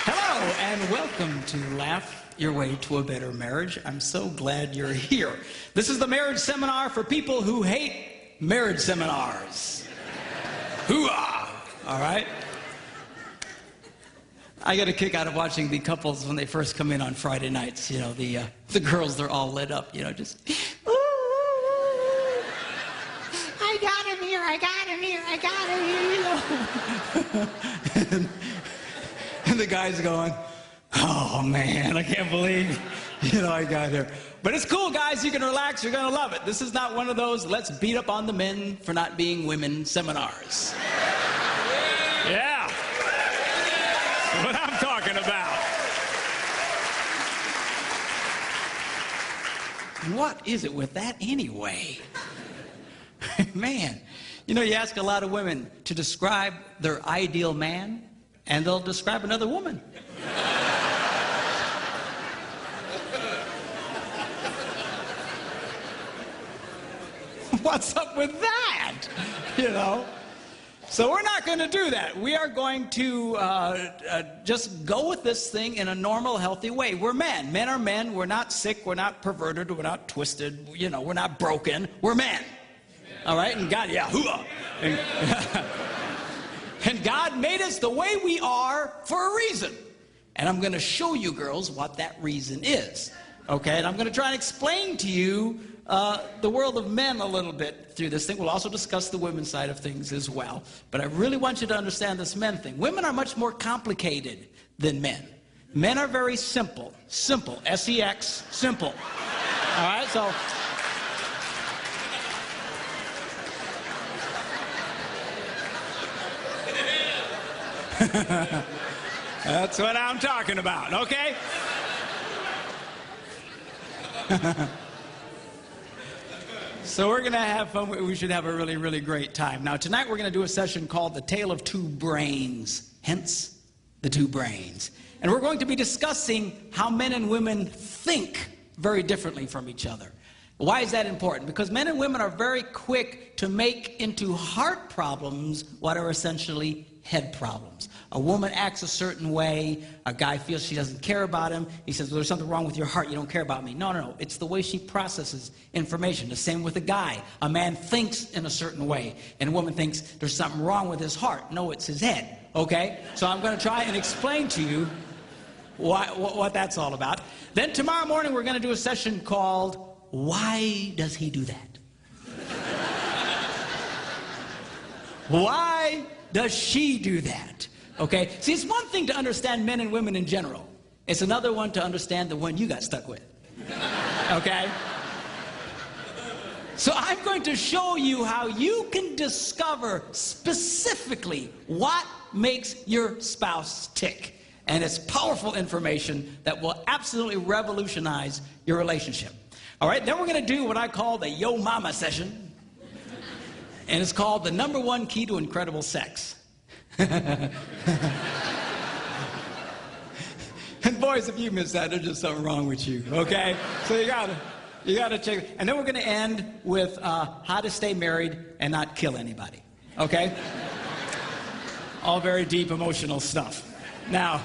Hello, and welcome to Laugh Your Way to a Better Marriage. I'm so glad you're here. This is the marriage seminar for people who hate marriage seminars. Hoo-ah! All right? I get a kick out of watching the couples when they first come in on Friday nights. You know, the girls, they're all lit up, you know, just, ooh, I got him here, I got him here, I got him here, you know. and the guy's going, oh, man, I can't believe, you know, I got here. But it's cool, guys. You can relax. You're going to love it. This is not one of those let's beat up on the men for not being women seminars. Yeah. What I'm talking about. And what is it with that anyway? Man, you know, you ask a lot of women to describe their ideal man, and they'll describe another woman. What's up with that? You know? So we're not going to do that. We are going to just go with this thing in a normal, healthy way. We're men. Men are men. We're not sick. We're not perverted. We're not twisted. You know, we're not broken. We're men. All right? And God, yeah, hoo-ah. And God made us the way we are for a reason. And I'm going to show you girls what that reason is. Okay? And I'm going to try and explain to you the world of men a little bit through this thing. We'll also discuss the women's side of things as well. But I really want you to understand this men thing. Women are much more complicated than men. Men are very simple. Simple. S-E-X. Simple. All right? So... That's what I'm talking about, okay? So we're going to have fun. We should have a really, really great time. Now, tonight we're going to do a session called The Tale of Two Brains, hence the two brains. And we're going to be discussing how men and women think very differently from each other. Why is that important? Because men and women are very quick to make into heart problems what are essentially head problems. A woman acts a certain way. A guy feels she doesn't care about him. He says, well, there's something wrong with your heart. You don't care about me. No, no, no. It's the way she processes information. The same with a guy. A man thinks in a certain way, and a woman thinks there's something wrong with his heart. No, it's his head. Okay? So I'm going to try and explain to you what that's all about. Then tomorrow morning, we're going to do a session called Why Does He Do That? Why does she do that? Okay? See, it's one thing to understand men and women in general. It's another one to understand the one you got stuck with. Okay? So I'm going to show you how you can discover specifically what makes your spouse tick. And it's powerful information that will absolutely revolutionize your relationship. All right? Then we're going to do what I call the Yo Mama session. And it's called the #1 key to incredible sex. And boys, if you miss that, there's just something wrong with you, okay? So you gotta check. And then we're gonna end with how to stay married and not kill anybody, okay? All very deep, emotional stuff. Now,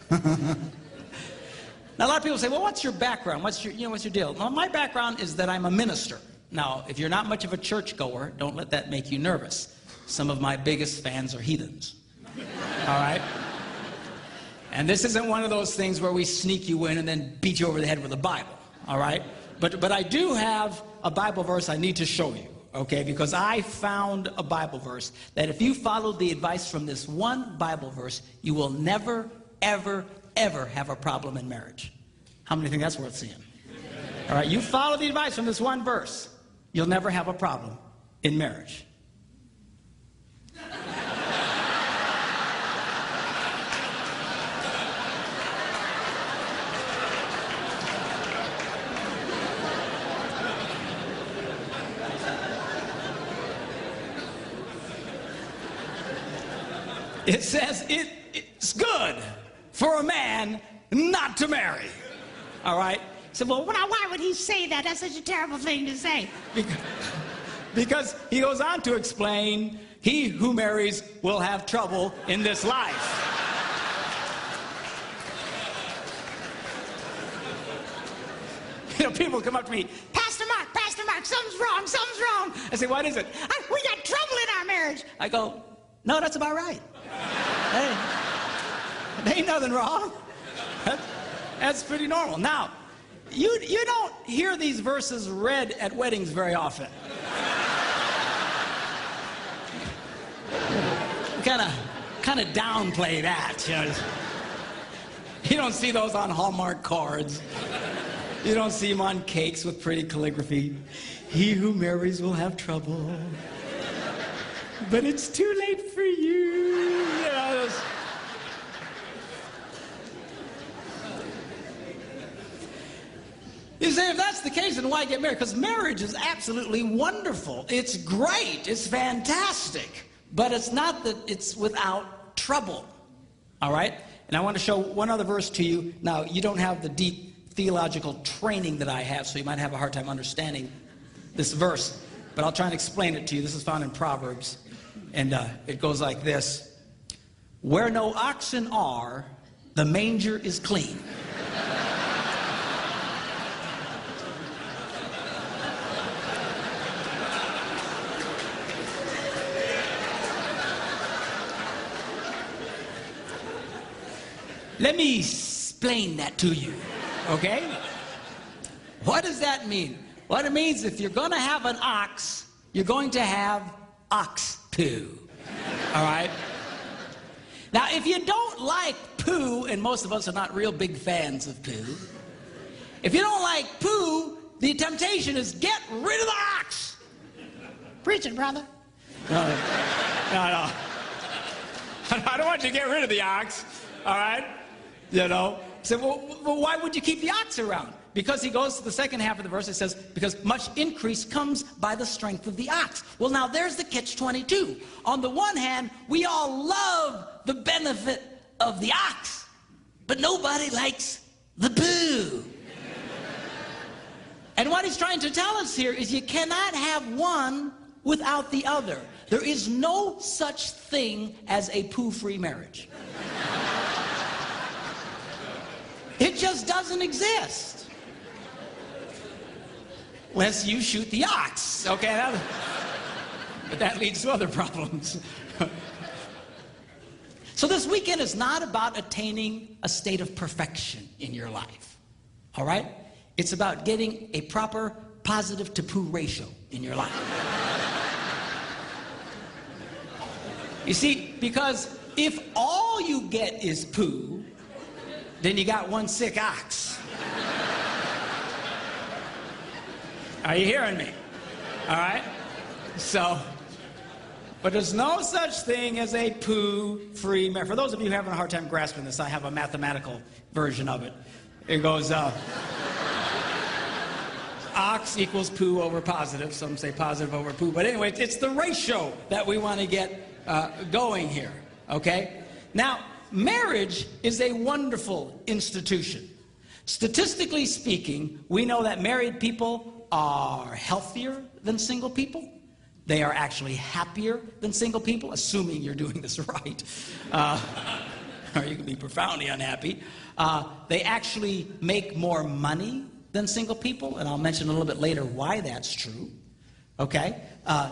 now a lot of people say, well, what's your background? What's your deal? Well, my background is that I'm a minister. Now, if you're not much of a churchgoer, don't let that make you nervous. Some of my biggest fans are heathens. All right? And this isn't one of those things where we sneak you in and then beat you over the head with a Bible. All right? But I do have a Bible verse I need to show you, okay? Because I found a Bible verse that if you followed the advice from this one Bible verse, you will never, ever, ever have a problem in marriage. How many think that's worth seeing? All right? You follow the advice from this one verse, you'll never have a problem in marriage. It says it's good for a man not to marry. All right? So, well, why would he say that? That's such a terrible thing to say. Because he goes on to explain, he who marries will have trouble in this life. You know, people come up to me, Pastor Mark, something's wrong. I say, what is it? We got trouble in our marriage. I go, no, that's about right. Hey, there ain't nothing wrong. That's pretty normal. Now, you don't hear these verses read at weddings very often. Kind of downplay that. You know? You don't see those on Hallmark cards. You don't see them on cakes with pretty calligraphy. He who marries will have trouble, but it's too late for you. You know, you say, if that's the case, then why get married? Because marriage is absolutely wonderful. It's great. It's fantastic. But it's not that it's without trouble. All right? And I want to show one other verse to you. Now, you don't have the deep theological training that I have, so you might have a hard time understanding this verse. But I'll try and explain it to you. This is found in Proverbs. And it goes like this. Where no oxen are, the manger is clean. Let me explain that to you, okay? What does that mean? What it means, if you're going to have an ox, you're going to have ox poo, all right? Now, if you don't like poo, and most of us are not real big fans of poo, if you don't like poo, the temptation is get rid of the ox. Preach it, brother. No. I don't want you to get rid of the ox, all right? You know, so well, why would you keep the ox around? Because he goes to the second half of the verse, it says, because much increase comes by the strength of the ox. Well, now there's the catch-22. On the one hand, we all love the benefit of the ox, but nobody likes the poo. And what he's trying to tell us here is you cannot have one without the other. There is no such thing as a poo-free marriage. It just doesn't exist. Unless you shoot the ox, okay? But that leads to other problems. So this weekend is not about attaining a state of perfection in your life, all right? It's about getting a proper positive to poo ratio in your life. You see, because if all you get is poo, then you got one sick ox. Are you hearing me? All right? So, but there's no such thing as a poo-free marriage. For those of you having a hard time grasping this, I have a mathematical version of it. It goes, ox equals poo over positive. Some say positive over poo. But anyway, it's the ratio that we want to get going here, okay? Now, marriage is a wonderful institution. Statistically speaking, we know that married people are healthier than single people. They are actually happier than single people, assuming you're doing this right. Or you can be profoundly unhappy. They actually make more money than single people, and I'll mention a little bit later why that's true. Okay?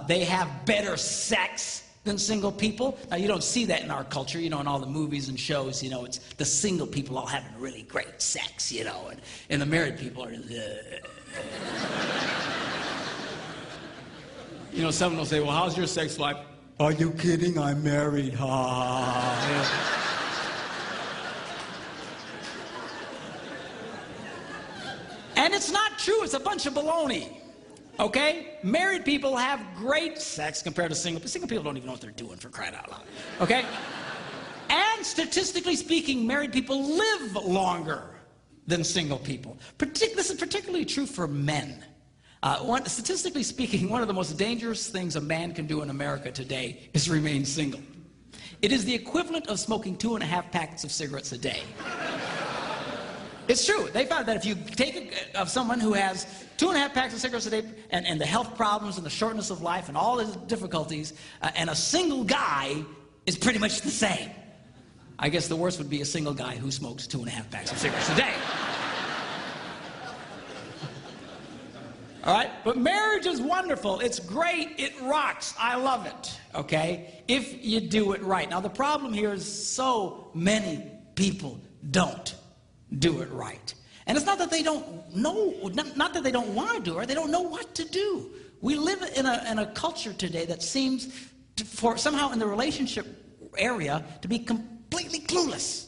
They have better sex than single people. Now, you don't see that in our culture, you know, in all the movies and shows, you know, it's the single people all having really great sex, you know, and the married people are, You know, someone will say, well, how's your sex life? Are you kidding? I'm married. And it's not true. It's a bunch of baloney. Okay? Married people have great sex compared to single people. Single people don't even know what they're doing, for crying out loud. Okay? And statistically speaking, married people live longer than single people. This is particularly true for men. Statistically speaking, one of the most dangerous things a man can do in America today is remain single. It is the equivalent of smoking 2.5 packets of cigarettes a day. It's true. They found that if you take of someone who has 2.5 packs of cigarettes a day and the health problems and the shortness of life and all his difficulties, and a single guy is pretty much the same. I guess the worst would be a single guy who smokes 2.5 packs of cigarettes a day. All right? But marriage is wonderful. It's great. It rocks. I love it. Okay? If you do it right. Now, the problem here is so many people don't do it right. And it's not that they don't know, not that they don't want to do it, they don't know what to do. We live in a culture today that seems for somehow in the relationship area to be completely clueless.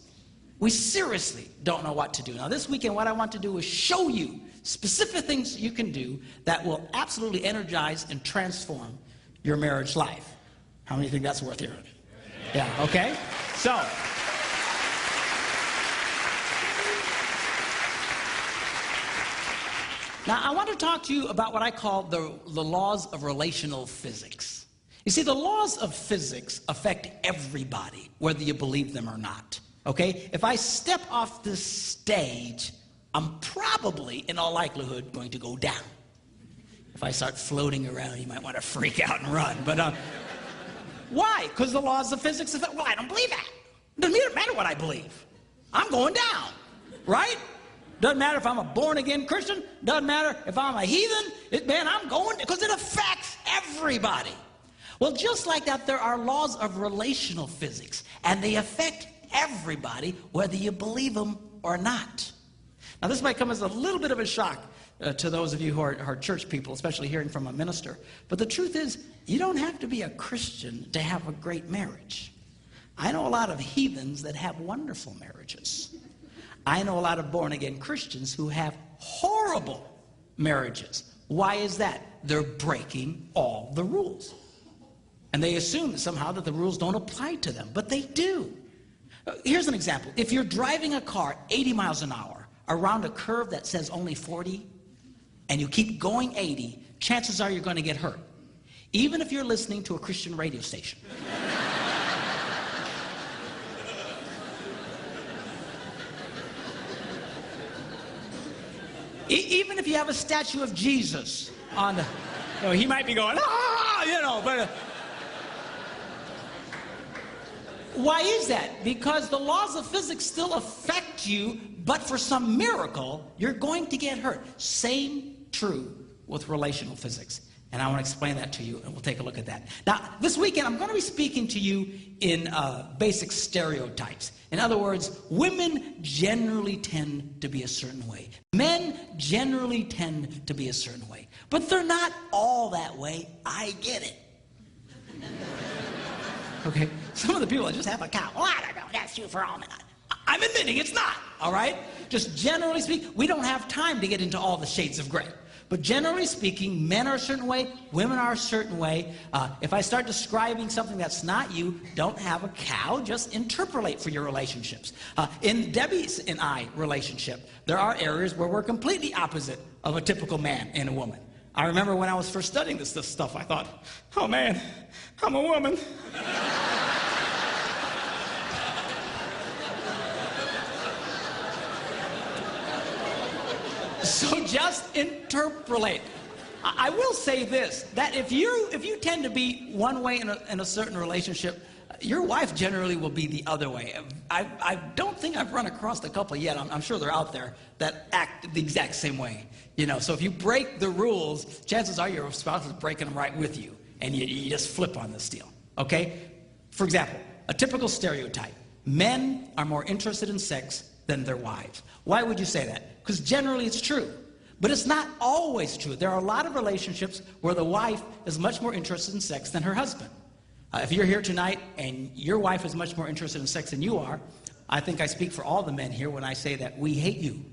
We seriously don't know what to do. Now this weekend what I want to do is show you specific things you can do that will absolutely energize and transform your marriage life. How many think that's worth hearing? Yeah, okay? So, now, I want to talk to you about what I call the laws of relational physics. You see, the laws of physics affect everybody, whether you believe them or not. Okay? If I step off this stage, I'm probably, in all likelihood, going to go down. If I start floating around, you might want to freak out and run. But why? Because the laws of physics affect. Well, I don't believe that. It doesn't matter what I believe. I'm going down. Right? Doesn't matter if I'm a born-again Christian. Doesn't matter if I'm a heathen. Man, I'm going, because it affects everybody. Well, just like that, there are laws of relational physics, and they affect everybody, whether you believe them or not. Now, this might come as a little bit of a shock to those of you who are church people, especially hearing from a minister. But the truth is, you don't have to be a Christian to have a great marriage. I know a lot of heathens that have wonderful marriages. I know a lot of born-again Christians who have horrible marriages. Why is that? They're breaking all the rules. And they assume that somehow that the rules don't apply to them, but they do. Here's an example. If you're driving a car 80 miles an hour around a curve that says only 40, and you keep going 80, chances are you're going to get hurt, even if you're listening to a Christian radio station. Even if you have a statue of Jesus on the, he might be going, but why is that? Because the laws of physics still affect you, but for some miracle, you're going to get hurt. Same true with relational physics. And I want to explain that to you, and we'll take a look at that. Now, this weekend, I'm going to be speaking to you in basic stereotypes. In other words, women generally tend to be a certain way. Men generally tend to be a certain way. But they're not all that way. I get it. Okay? Some of the people that just have a cow. Well, I don't know. That's true for all men. I'm admitting it's not. All right? Just generally speaking, we don't have time to get into all the shades of gray. But generally speaking, men are a certain way, women are a certain way. If I start describing something that's not you, don't have a cow, just interpolate for your relationships. In Debbie's and I relationship, there are areas where we're completely opposite of a typical man and a woman. I remember when I was first studying this stuff, I thought, oh man, I'm a woman. So just interpolate. I will say this, that if you tend to be one way in a certain relationship, your wife generally will be the other way. I don't think I've run across a couple yet. I'm sure they're out there that act the exact same way. So if you break the rules, chances are your spouse is breaking them right with you, and you just flip on this deal. Okay? For example, a typical stereotype: men are more interested in sex than their wives. Why would you say that? Because generally it's true. But it's not always true. There are a lot of relationships where the wife is much more interested in sex than her husband. If you're here tonight and your wife is much more interested in sex than you are, I think I speak for all the men here when I say that we hate you.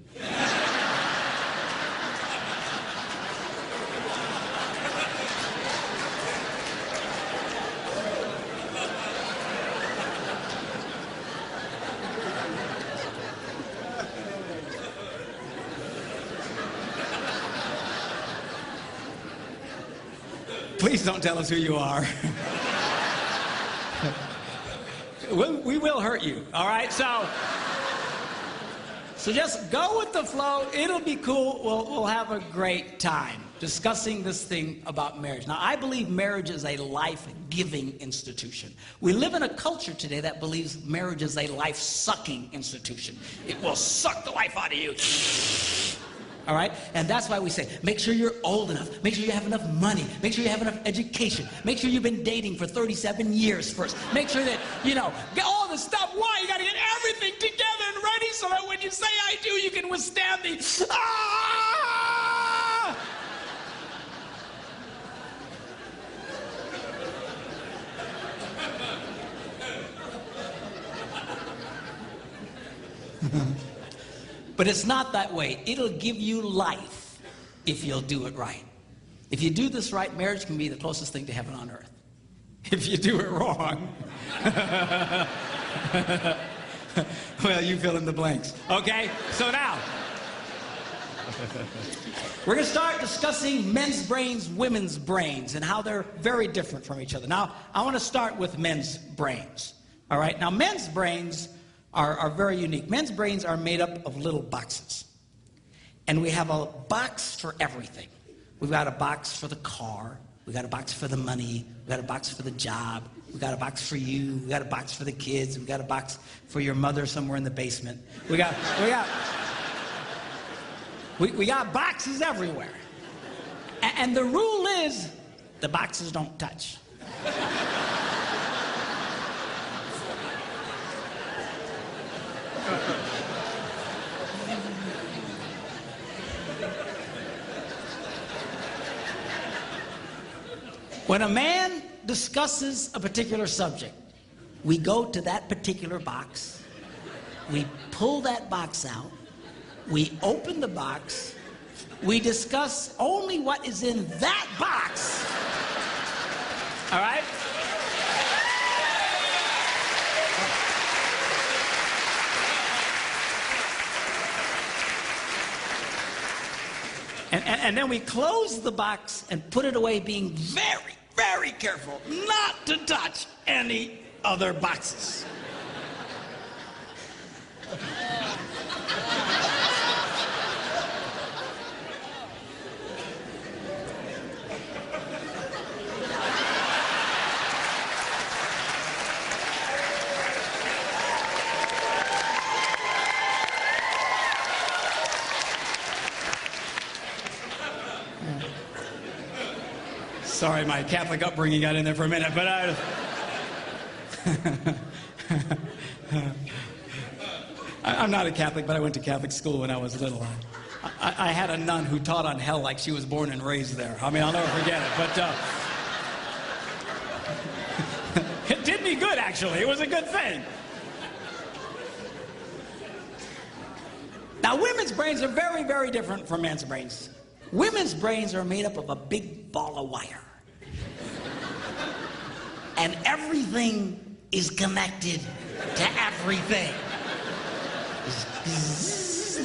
Please don't tell us who you are. We will hurt you, all right? So So just go with the flow. It'll be cool. We'll have a great time discussing this thing about marriage. Now, I believe marriage is a life-giving institution. We live in a culture today that believes marriage is a life-sucking institution. It will suck the life out of you. All right? And that's why we say, make sure you're old enough. Make sure you have enough money. Make sure you have enough education. Make sure you've been dating for 37 years first. Make sure that, get all the stuff. Why? You got to get everything together and ready so that when you say I do, you can withstand the, ah! But it's not that way. It'll give you life if you'll do it right. If you do this right, marriage can be the closest thing to heaven on earth. If you do it wrong, well, you fill in the blanks. Okay? So now, we're going to start discussing men's brains, women's brains, and how they're very different from each other. Now, I want to start with men's brains. All right? Now, men's brains are very unique. Men's brains are made up of little boxes. And we have a box for everything. We've got a box for the car. We've got a box for the money. We've got a box for the job. We've got a box for you. We've got a box for the kids. We've got a box for your mother somewhere in the basement. We got boxes everywhere. And the rule is, the boxes don't touch. When a man discusses a particular subject, we go to that particular box, we pull that box out, we open the box, we discuss only what is in that box. All right? And then we close the box and put it away, being very, very careful not to touch any other boxes. Sorry, my Catholic upbringing got in there for a minute, but I'm not a Catholic, but I went to Catholic school when I was little. I had a nun who taught on hell like she was born and raised there. I mean, I'll never forget it, but it did me good, actually. It was a good thing. Now, women's brains are very, very different from men's brains. Women's brains are made up of a big ball of wire. And everything is connected to everything.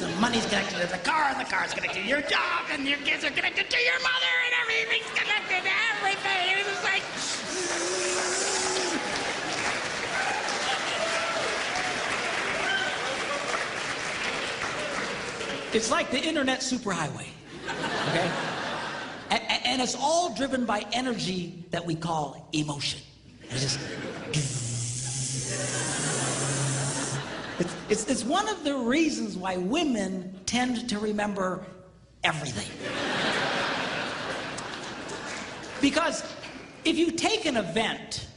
The money's connected to the car, and the car's connected to your job, and your kids are connected to your mother, and everything's connected to everything. It's just like... It's like the internet superhighway. Okay? And it's all driven by energy that we call emotion. It's just... It's one of the reasons why women tend to remember everything. Because if you take an event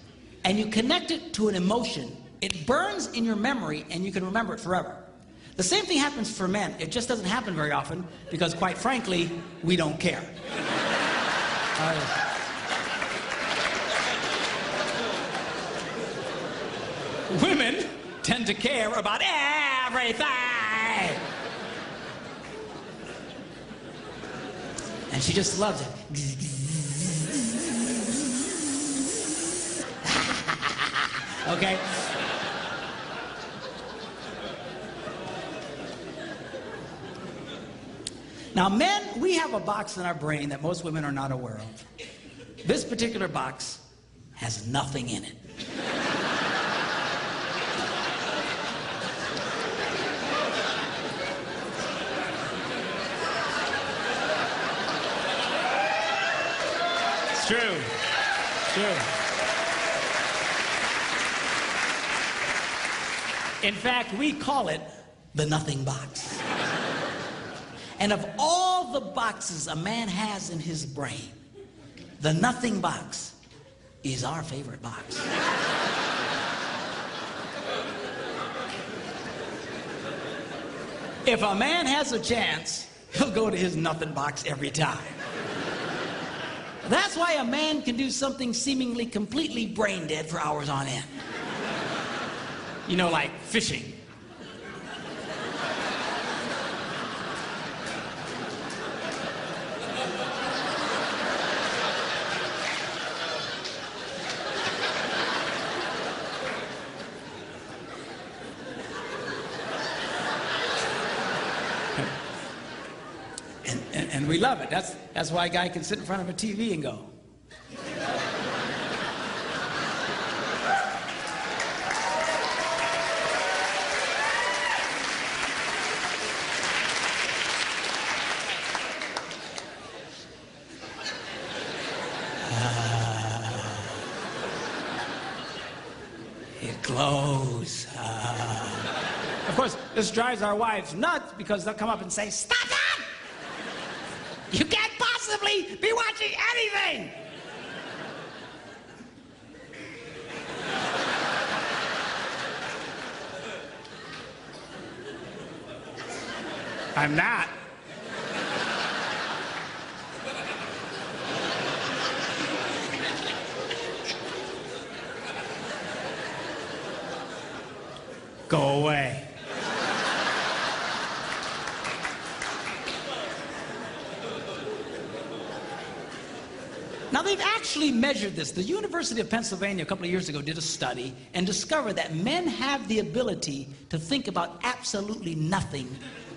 and you connect it to an emotion, it burns in your memory and you can remember it forever. The same thing happens for men. It just doesn't happen very often because, quite frankly, we don't care. Women tend to care about everything. And she just loves it. Okay? Now, men, we have a box in our brain that most women are not aware of. This particular box has nothing in it. True. True. In fact, we call it the nothing box. And of all the boxes a man has in his brain, the nothing box is our favorite box. If a man has a chance, he'll go to his nothing box every time. That's why a man can do something seemingly completely brain dead for hours on end. You know, like fishing. And we love it. That's why a guy can sit in front of a TV and go. It glows. Of course, this drives our wives nuts because they'll come up and say, "Stop that! You can't possibly be watching anything!" I'm not. Go away. Now, they've actually measured this. The University of Pennsylvania a couple of years ago did a study and discovered that men have the ability to think about absolutely nothing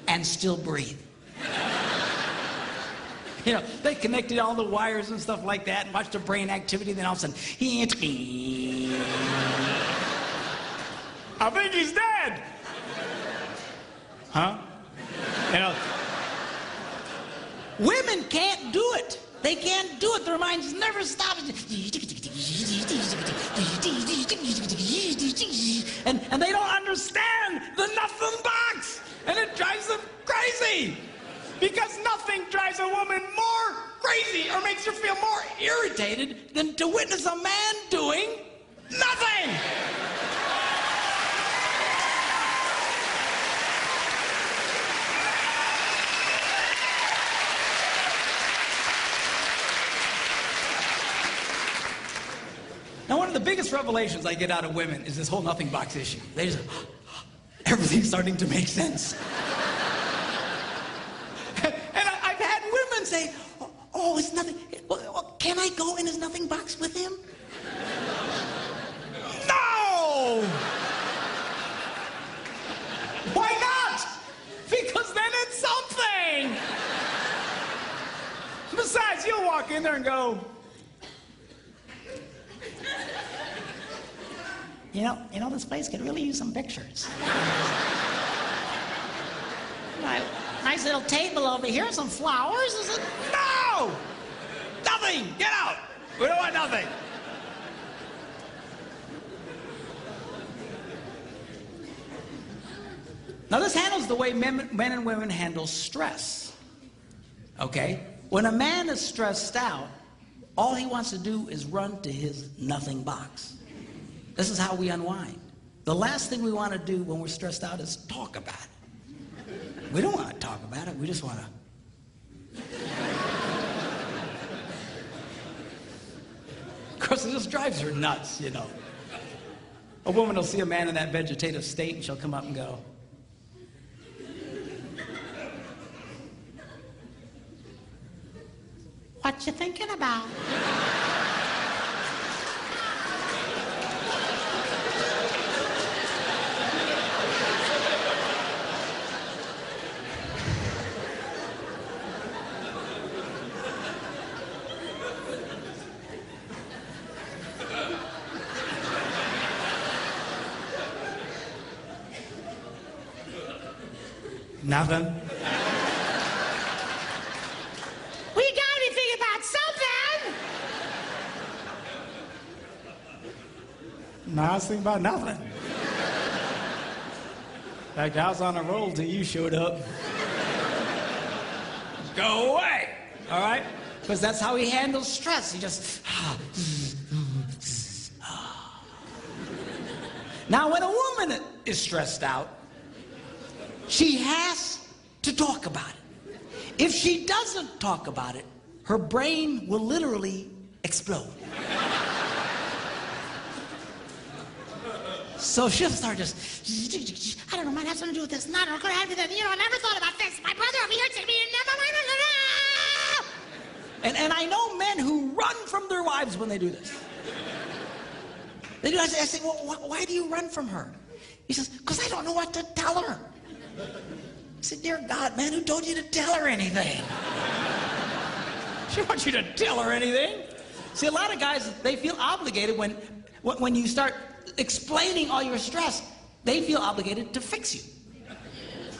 and still breathe. You know, they connected all the wires and stuff like that and watched the brain activity, then all of a sudden, I think he's dead. Huh? You know, women can't do it. They can't do it. Their minds never stop. And they don't understand the nothing box. And it drives them crazy. Because nothing drives a woman more crazy or makes her feel more irritated than to witness a man doing nothing. Now, one of the biggest revelations I get out of women is this whole nothing box issue. They just, everything's starting to make sense. And I've had women say, oh, it's nothing. Well, can I go in his nothing box with him? No! Why not? Because then it's something. Besides, you'll walk in there and go, You know, this place could really use some pictures. Nice little table over here, some flowers. Is it? No! Nothing! Get out! We don't want nothing. Now, this handles the way men and women handle stress. Okay? When a man is stressed out, all he wants to do is run to his nothing box. This is how we unwind. The last thing we want to do when we're stressed out is talk about it. We don't want to talk about it. We just want to. Of course, it just drives her nuts, you know. A woman will see a man in that vegetative state and she'll come up and go, "What you thinking about?" Nothing. We gotta be thinking about something. No, I was thinking about nothing. In fact, I was on a roll till you showed up. Go away, all right? Because that's how he handles stress. He just... Now, when a woman is stressed out, she has to talk about it. If she doesn't talk about it, her brain will literally explode. So she'll start just, I don't know, might have something to do with this. Not going to have to do that. You know, I never thought about this. My brother over here said to me, never mind. And I know men who run from their wives when they do this. They do. I say, well, why do you run from her? He says, because I don't know what to tell her. I said, dear God, man, who told you to tell her anything? She wants you to tell her anything. See, a lot of guys, they feel obligated when you start explaining all your stress, they feel obligated to fix you.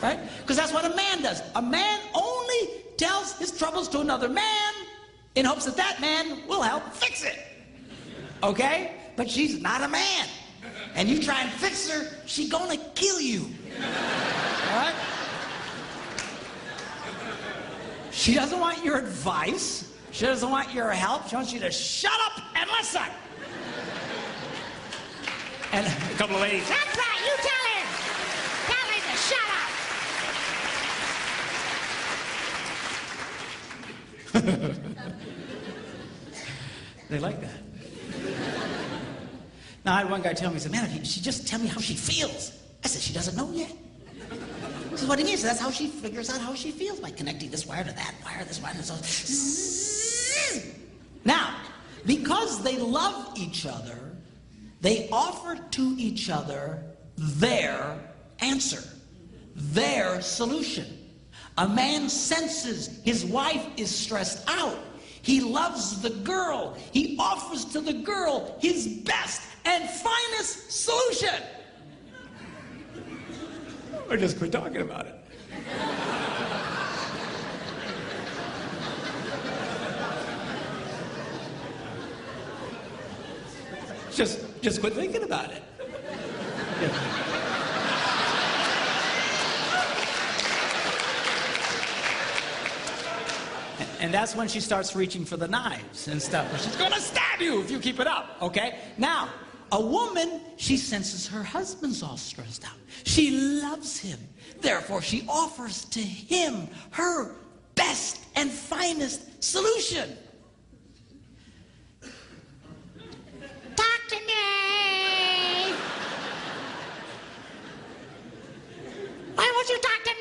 Right? Because that's what a man does. A man only tells his troubles to another man in hopes that that man will help fix it. Okay? But she's not a man. And you try and fix her, she's gonna kill you. All right? She doesn't want your advice. She doesn't want your help. She wants you to shut up and listen. And a couple of ladies, that's right, you tell her. Tell her to shut up. They like that. Now, I had one guy tell me, he said, man, if she just tell me how she feels. I said, she doesn't know yet. He said, what do you mean? So that's how she figures out how she feels, by connecting this wire to that wire, this wire, and so. Now, because they love each other, they offer to each other their answer, their solution. A man senses his wife is stressed out. He loves the girl. He offers to the girl his best and finest solution. Or just quit talking about it. Just quit thinking about it. Yeah. And that's when she starts reaching for the knives and stuff. She's gonna stab you if you keep it up, okay? Now, a woman, she senses her husband's all stressed out. She loves him. Therefore, she offers to him her best and finest solution. Talk to me. Why won't you talk to me?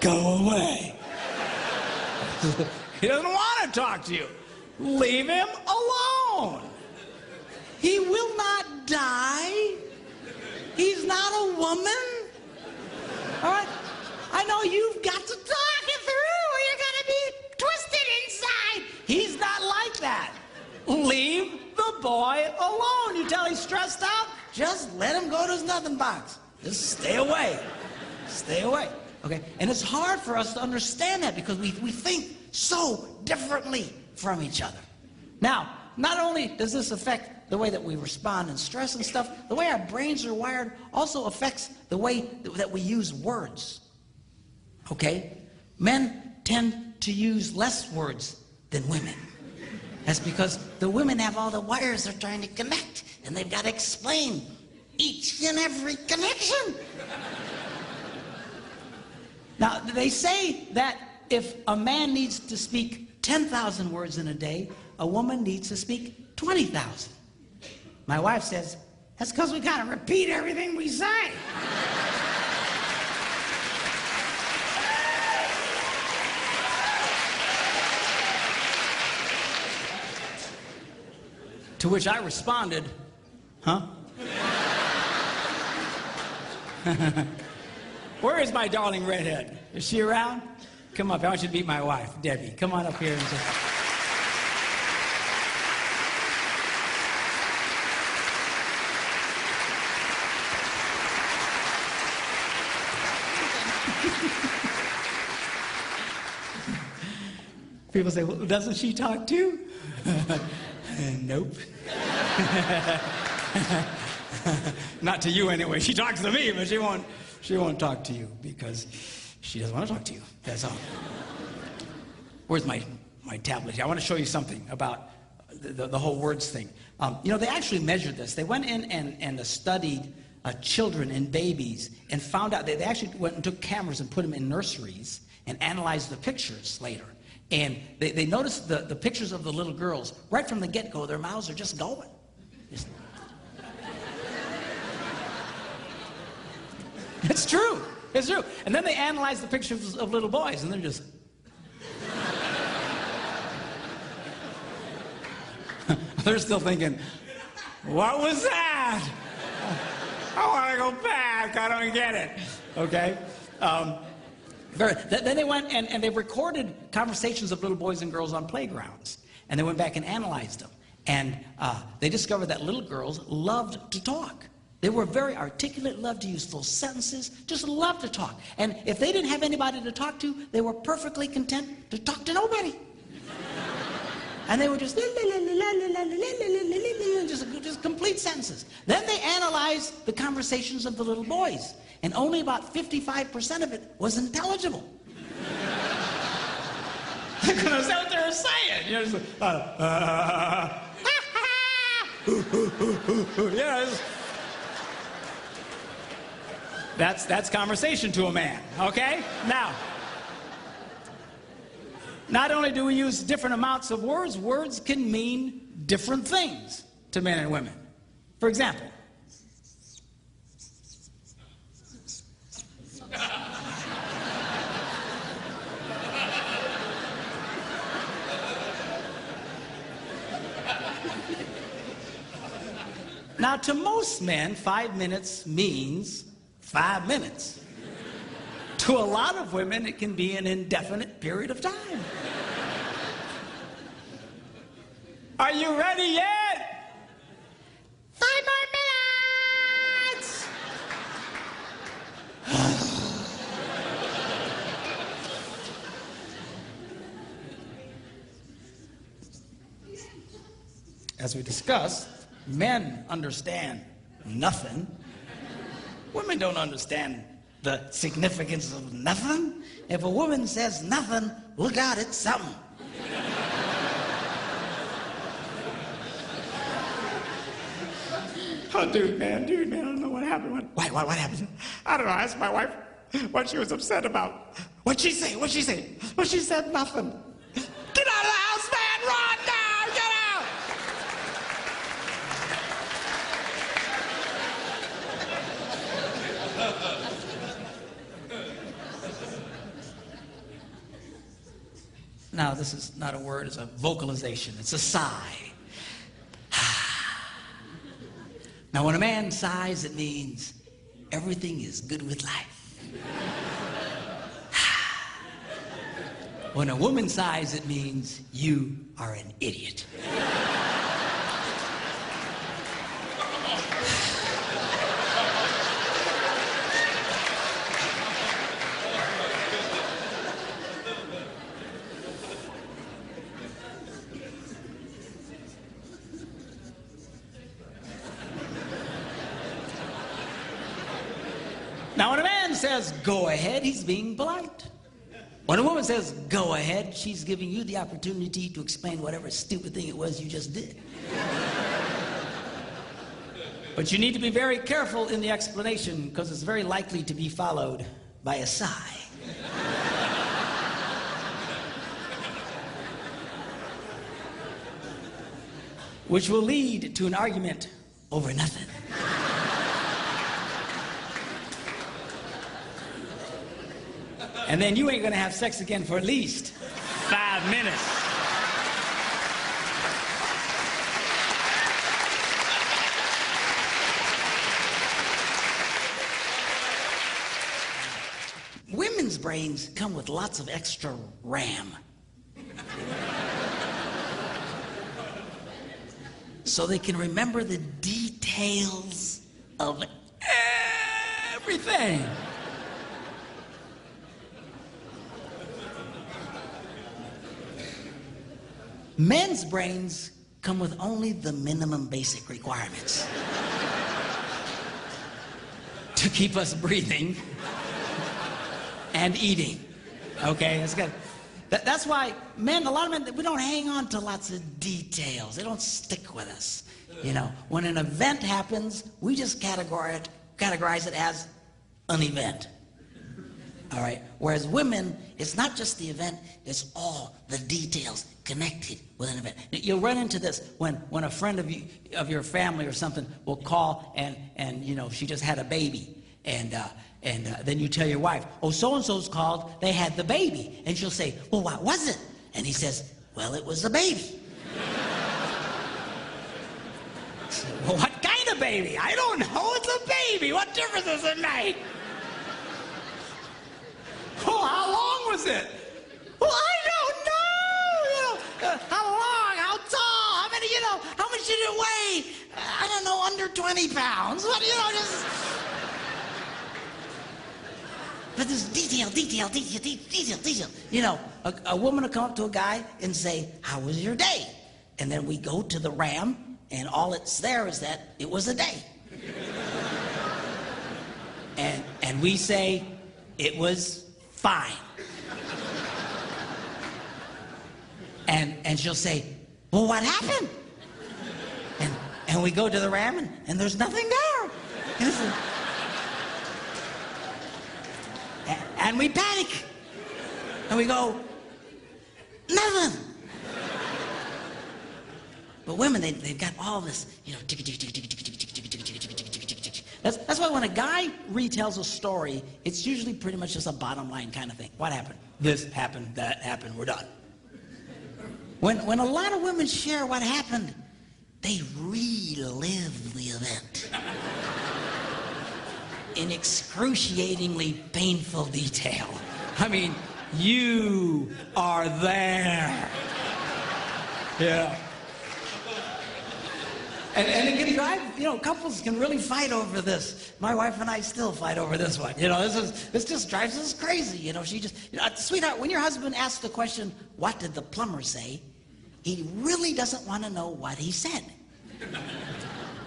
Go away. He doesn't want to talk to you. Leave him alone. He will not die. He's not a woman. All right? I know you've got to talk it through or you're going to be twisted inside. He's not like that. Leave the boy alone. You tell he's stressed out, just let him go to his nothing box. Just stay away. Stay away. Okay? And it's hard for us to understand that because we think so differently from each other. Now, not only does this affect the way that we respond in stress and stuff, the way our brains are wired also affects the way that we use words. Okay? Men tend to use less words than women. That's because the women have all the wires they're trying to connect, and they've got to explain each and every connection. Now, they say that if a man needs to speak 10,000 words in a day, a woman needs to speak 20,000. My wife says, that's because we got to repeat everything we say. To which I responded, huh? Where is my darling redhead? Is she around? Come up. I want you to meet my wife, Debbie. Come on up here and just... People say, well, doesn't she talk too? Nope. Not to you anyway. She talks to me, but she won't talk to you because she doesn't want to talk to you. That's all. Where's my tablet here? I want to show you something about the whole words thing. You know, they actually measured this. They went in and studied children and babies and found out they actually went and took cameras and put them in nurseries and analyzed the pictures later. And they noticed the pictures of the little girls. Right from the get-go, their mouths are just going. It's true. It's true. And then they analyzed the pictures of little boys, and they're just... They're still thinking, what was that? I want to go back. I don't get it. Okay? Then they went and they recorded conversations of little boys and girls on playgrounds. And they went back and analyzed them. And they discovered that little girls loved to talk. They were very articulate, loved to use full sentences, just loved to talk. And if they didn't have anybody to talk to, they were perfectly content to talk to nobody. And they were just complete sentences. Then they analyzed the conversations of the little boys. And only about 55% of it was intelligible. Because that's what they were saying. You know, just, that's conversation to a man, okay? Now, not only do we use different amounts of words, words can mean different things to men and women. For example, now, to most men, 5 minutes means 5 minutes. To a lot of women, it can be an indefinite period of time. Are you ready yet? 5 more minutes! As we discussed, men understand nothing. Women don't understand the significance of nothing. If a woman says nothing, look out, it's something. Oh, dude, man, I don't know what happened. What happened? I don't know. I asked my wife what she was upset about. What'd she say? Well, she said nothing. Get out of the house, man! Run now! Get out! Now, this is not a word, it's a vocalization. It's a sigh. Now, when a man sighs, it means everything is good with life. When a woman sighs, it means you are an idiot. Now, when a man says, go ahead, he's being polite. When a woman says, go ahead, she's giving you the opportunity to explain whatever stupid thing it was you just did. But you need to be very careful in the explanation because it's very likely to be followed by a sigh. Which will lead to an argument over nothing. And then you ain't gonna have sex again for at least 5 minutes. brains come with lots of extra RAM. So they can remember the details of everything. Men's brains come with only the minimum basic requirements to keep us breathing and eating. Okay, that's good. That's why men, a lot of men, we don't hang on to lots of details. They don't stick with us. You know, when an event happens, we just categorize it as an event. All right. Whereas women, it's not just the event, it's all the details connected with an event. You'll run into this when a friend of your family or something will call and you know, she just had a baby. And then you tell your wife, oh, so-and-so's called, they had the baby. And she'll say, well, what was it? And he says, well, it was a baby. Well, what kind of baby? I don't know, it's a baby. What difference does it make? Well, how long was it? Well, I don't know. You know, how long, how tall, how many, you know, how much did it weigh? I don't know, under 20 pounds. What, you know, just... But this detail. You know, a woman will come up to a guy and say, how was your day? And then we go to the RAM, and all it's there is that it was a day. And we say, it was fine. And she'll say, well, what happened? And we go to the RAM, and there's nothing there. And we panic. And we go, nothing. But women, they've got all this, you know, that's why when a guy retells a story, it's usually pretty much just a bottom line kind of thing. What happened? This happened, that happened, we're done. When a lot of women share what happened, they relive the event in excruciatingly painful detail. I mean, you are there. Yeah. And it can drive, you know, couples can really fight over this. My wife and I still fight over this one. You know, this just drives us crazy. You know, she just, you know, sweetheart, when your husband asks the question, what did the plumber say? He really doesn't want to know what he said.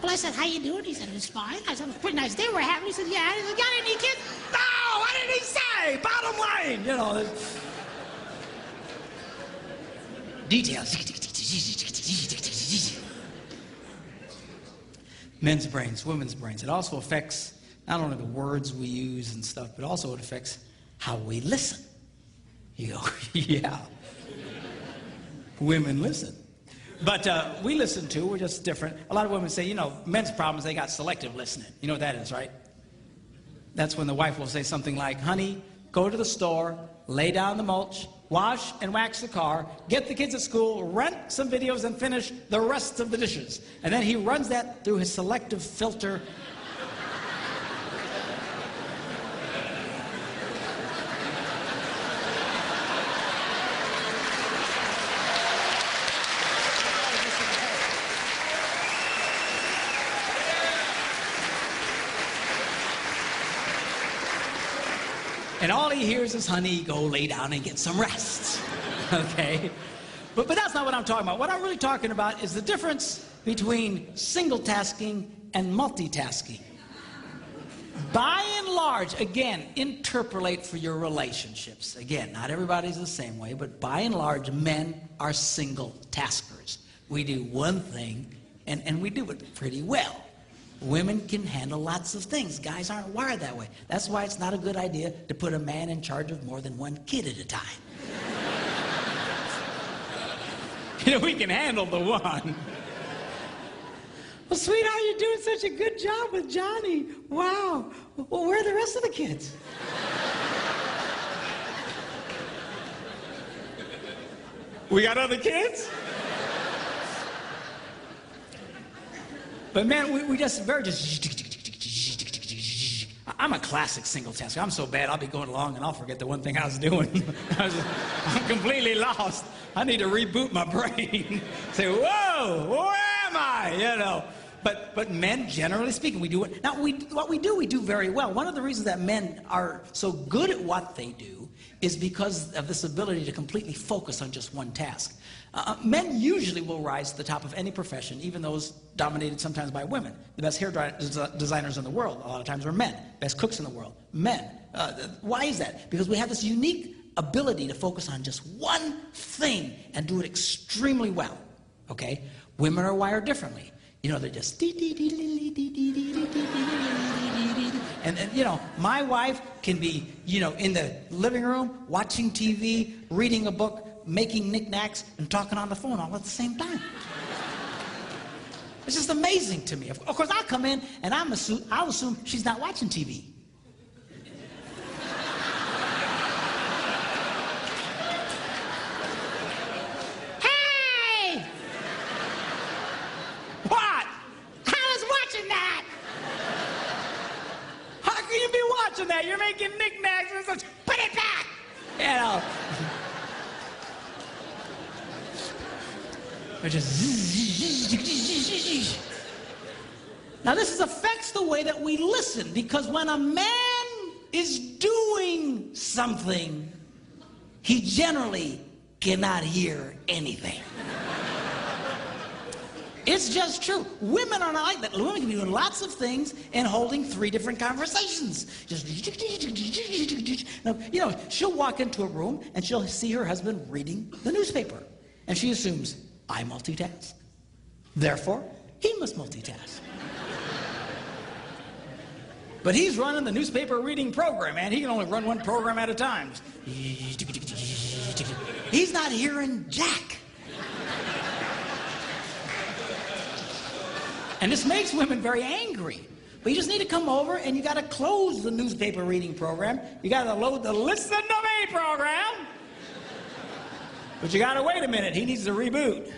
Well, I said, how you doing? He said, it's fine. I said, it was a pretty nice day we're having. He said, yeah. He said, got any kids? No, what did he say? Bottom line, you know. Details. Men's brains, women's brains. It also affects not only the words we use and stuff, but also it affects how we listen. You go, yeah. Women listen. But we listen too, we're just different. A lot of women say, you know, men's problems, they got selective listening. You know what that is, right? That's when the wife will say something like, honey, go to the store, lay down the mulch, wash and wax the car, get the kids at school, rent some videos, and finish the rest of the dishes. And then he runs that through his selective filter. And all he hears is, honey, go lay down and get some rest. Okay? But that's not what I'm talking about. What I'm really talking about is the difference between single tasking and multitasking. By and large, again, interpolate for your relationships. Again, not everybody's the same way, but by and large, men are single taskers. We do one thing, and we do it pretty well. Women can handle lots of things. Guys aren't wired that way. That's why it's not a good idea to put a man in charge of more than one kid at a time. You know, we can handle the one. Well, sweetheart, you're doing such a good job with Johnny. Wow. Well, where are the rest of the kids? We got other kids? But man, we just very just. I'm a classic single tasker. I'm so bad, I'll be going along and I'll forget the one thing I was doing. I'm completely lost. I need to reboot my brain. Say, whoa, where am I? You know. But men, generally speaking, we do it. Now, what we do very well. One of the reasons that men are so good at what they do is because of this ability to completely focus on just one task. Men usually will rise to the top of any profession, even those dominated sometimes by women. The best hair designers in the world, a lot of times, are men. Best cooks in the world, men. Why is that? Because we have this unique ability to focus on just one thing and do it extremely well, okay? Women are wired differently. You know, they're just and you know, my wife can be, you know, in the living room, watching TV, reading a book, making knickknacks, and talking on the phone all at the same time. It's just amazing to me. Of course, I'll come in and I'll assume she's not watching TV. Hey! What? I was watching that. How can you be watching that? You're making knickknacks and such. Put it back. You know. They're just. Now this affects the way that we listen, because when a man is doing something, he generally cannot hear anything. It's just true. Women are not like that. Women can be doing lots of things and holding 3 different conversations. Just, now, you know, she'll walk into a room and she'll see her husband reading the newspaper. And she assumes, I multitask. Therefore, he must multitask. But he's running the newspaper reading program, man. He can only run one program at a time. He's not hearing jack. And this makes women very angry. But you just need to come over and you got to close the newspaper reading program. You got to load the Listen to Me program. But you got to wait a minute. He needs to reboot.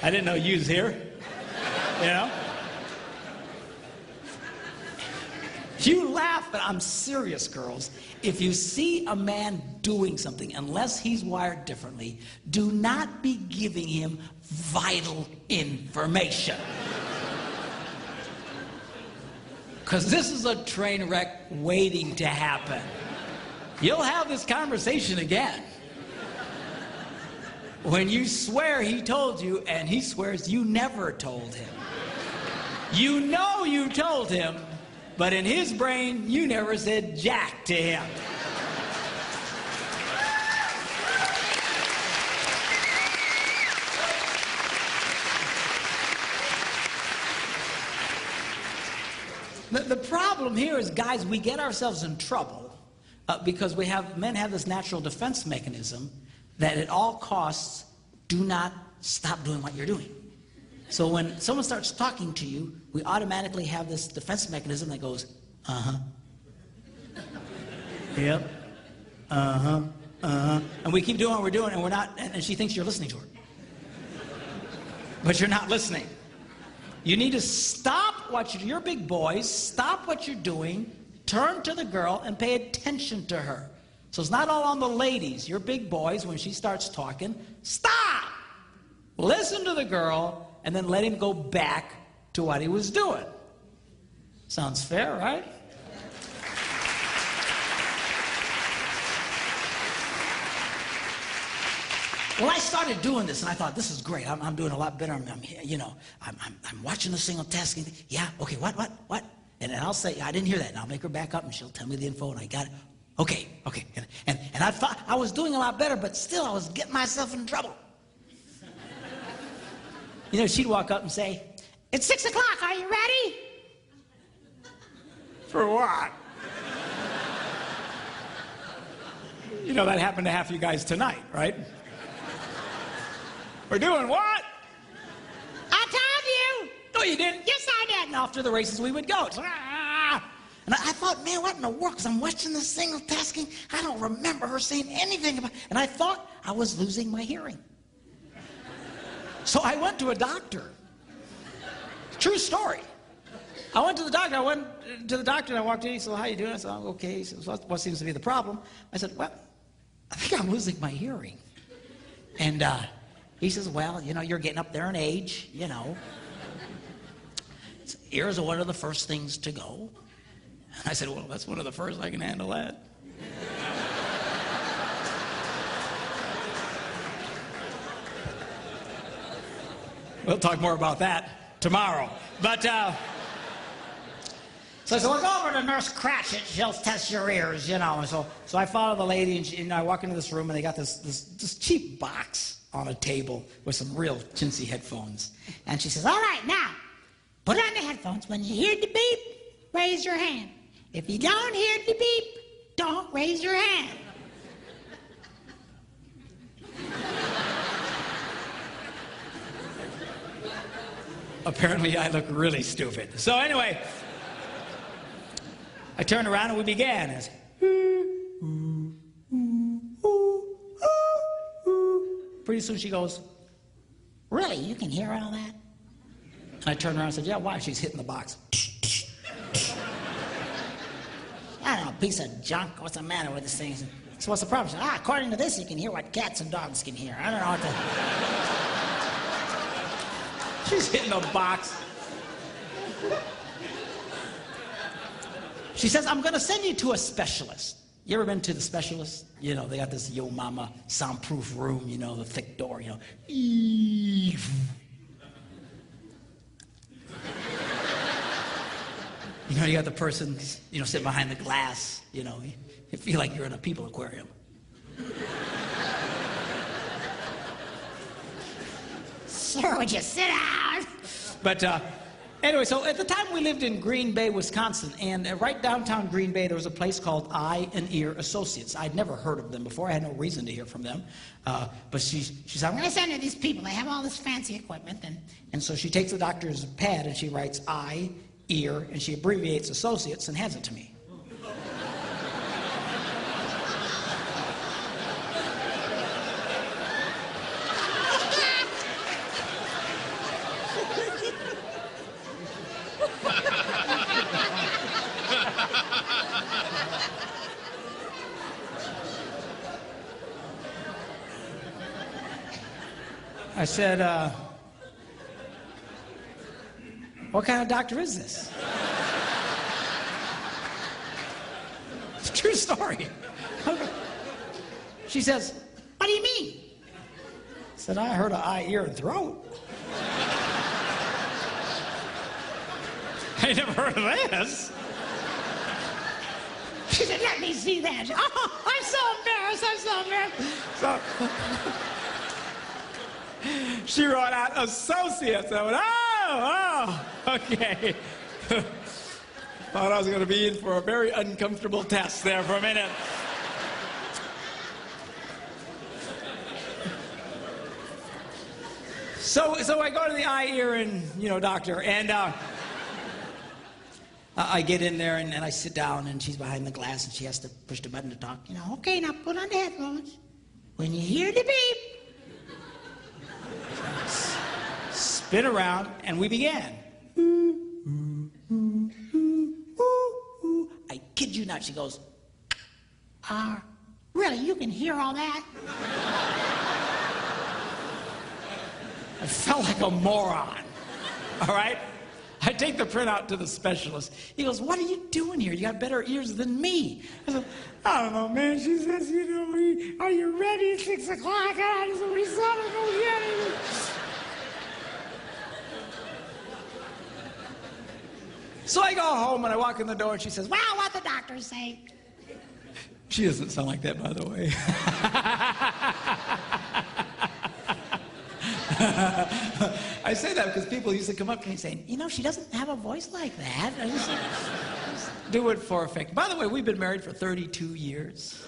I didn't know you was here. You know? You laugh, but I'm serious, girls. If you see a man doing something, unless he's wired differently, do not be giving him vital information. Because this is a train wreck waiting to happen. You'll have this conversation again. When you swear he told you, and he swears you never told him. You know you told him, but in his brain, you never said jack to him. The problem here is, guys, we get ourselves in trouble because men have this natural defense mechanism that at all costs, do not stop doing what you're doing. So when someone starts talking to you, we automatically have this defense mechanism that goes, uh-huh. Yep. Uh-huh. Uh-huh. And we keep doing what we're doing, and we're not, and she thinks you're listening to her. But you're not listening. You need to stop you're big boys, stop what you're doing, turn to the girl, and pay attention to her. So it's not all on the ladies. You're big boys, when she starts talking, stop! Listen to the girl, and then let him go back to what he was doing. Sounds fair, right? Well, I started doing this, and I thought, this is great. I'm doing a lot better. I'm watching the single tasking. Yeah, okay, what? And then I'll say, I didn't hear that. And I'll make her back up, and she'll tell me the info, and I got it. Okay. And I thought I was doing a lot better, but still I was getting myself in trouble. You know, she'd walk up and say, It's 6 o'clock. Are you ready? For what? You know, that happened to half you guys tonight, right? We're doing what? I told you. No, you didn't. Yes, I did. And off to the races we would go. And I thought, man, what in the world? Because I'm watching this single tasking. I don't remember her saying anything about it. And I thought I was losing my hearing. So I went to a doctor. True story. I went to the doctor. And I walked in. He said, well, how you doing? I said, I'm okay. He said, what seems to be the problem? I said, well, I think I'm losing my hearing. And he says, well, you know, you're getting up there in age, you know. Ears are one of the first things to go. And I said, well, that's one of the first. I can handle that. We'll talk more about that tomorrow. But, so I said, well, go over to Nurse Cratchit. She'll test your ears, you know. And so I follow the lady, and I walk into this room, and they got this cheap box on a table with some real chintzy headphones. And she says, all right, now, put on the headphones. When you hear the beep, raise your hand. If you don't hear the beep, don't raise your hand. Apparently, I look really stupid. So anyway, I turned around and we began. As pretty soon she goes, really, you can hear all that? And I turned around and said, yeah, why? She's hitting the box. I don't know, piece of junk. What's the matter with this thing? So what's the problem? She said, according to this, you can hear what cats and dogs can hear. I don't know what to... She's hitting the box. She says, I'm going to send you to a specialist. You ever been to the specialist? You know, they got this Yo Mama soundproof room, you know, the thick door, you know. You know, you got the person, you know, sitting behind the glass, you know. You feel like you're in a people aquarium. Sir, would you sit down? But anyway, so at the time we lived in Green Bay, Wisconsin, and right downtown Green Bay, there was a place called Eye and Ear Associates. I'd never heard of them before. I had no reason to hear from them. But she said, I'm going to send you these people. They have all this fancy equipment. And so she takes the doctor's pad and she writes Eye, Ear, and she abbreviates Associates and hands it to me. I said, what kind of doctor is this? It's a true story. She says, what do you mean? I said, I heard of eye, ear, and throat. I never heard of this. She said, let me see that. Oh, I'm so embarrassed. So, she wrote out Associates. I went, oh, okay. Thought I was going to be in for a very uncomfortable test there for a minute. So I go to the eye, ear, and, you know, doctor, and I get in there and I sit down, and she's behind the glass, and she has to push the button to talk. You know, okay, now put on the headphones. When you hear the beep, spin around, and we began. I kid you not, she goes, really, you can hear all that? I felt like a moron, all right? I take the printout to the specialist. He goes, what are you doing here? You got better ears than me. I said, I don't know, man. She says, you know, are you ready at 6 o'clock? I just want to go get it. So I go home and I walk in the door and she says, well, what the doctors say. She doesn't sound like that, by the way. I say that because people used to come up to me saying, you know, she doesn't have a voice like that. I just do it for effect. By the way, we've been married for 32 years.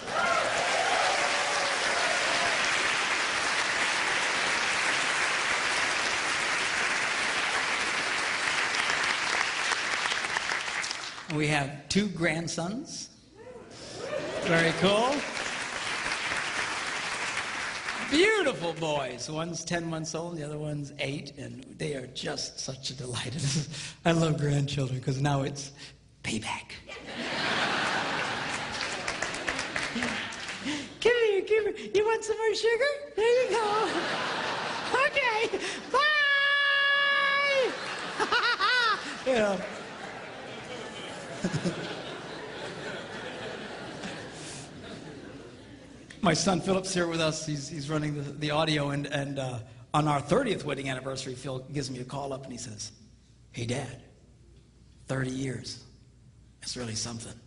We have 2 grandsons. Very cool. Beautiful boys. One's 10 months old, the other one's 8, and they are just such a delight. I love grandchildren because now it's payback. Come here. You want some more sugar? There you go. Okay. Bye. You know. My son Philip's here with us. He's running the audio, and on our 30th wedding anniversary, Phil gives me a call up and he says, "Hey, Dad, 30 years. That's really something."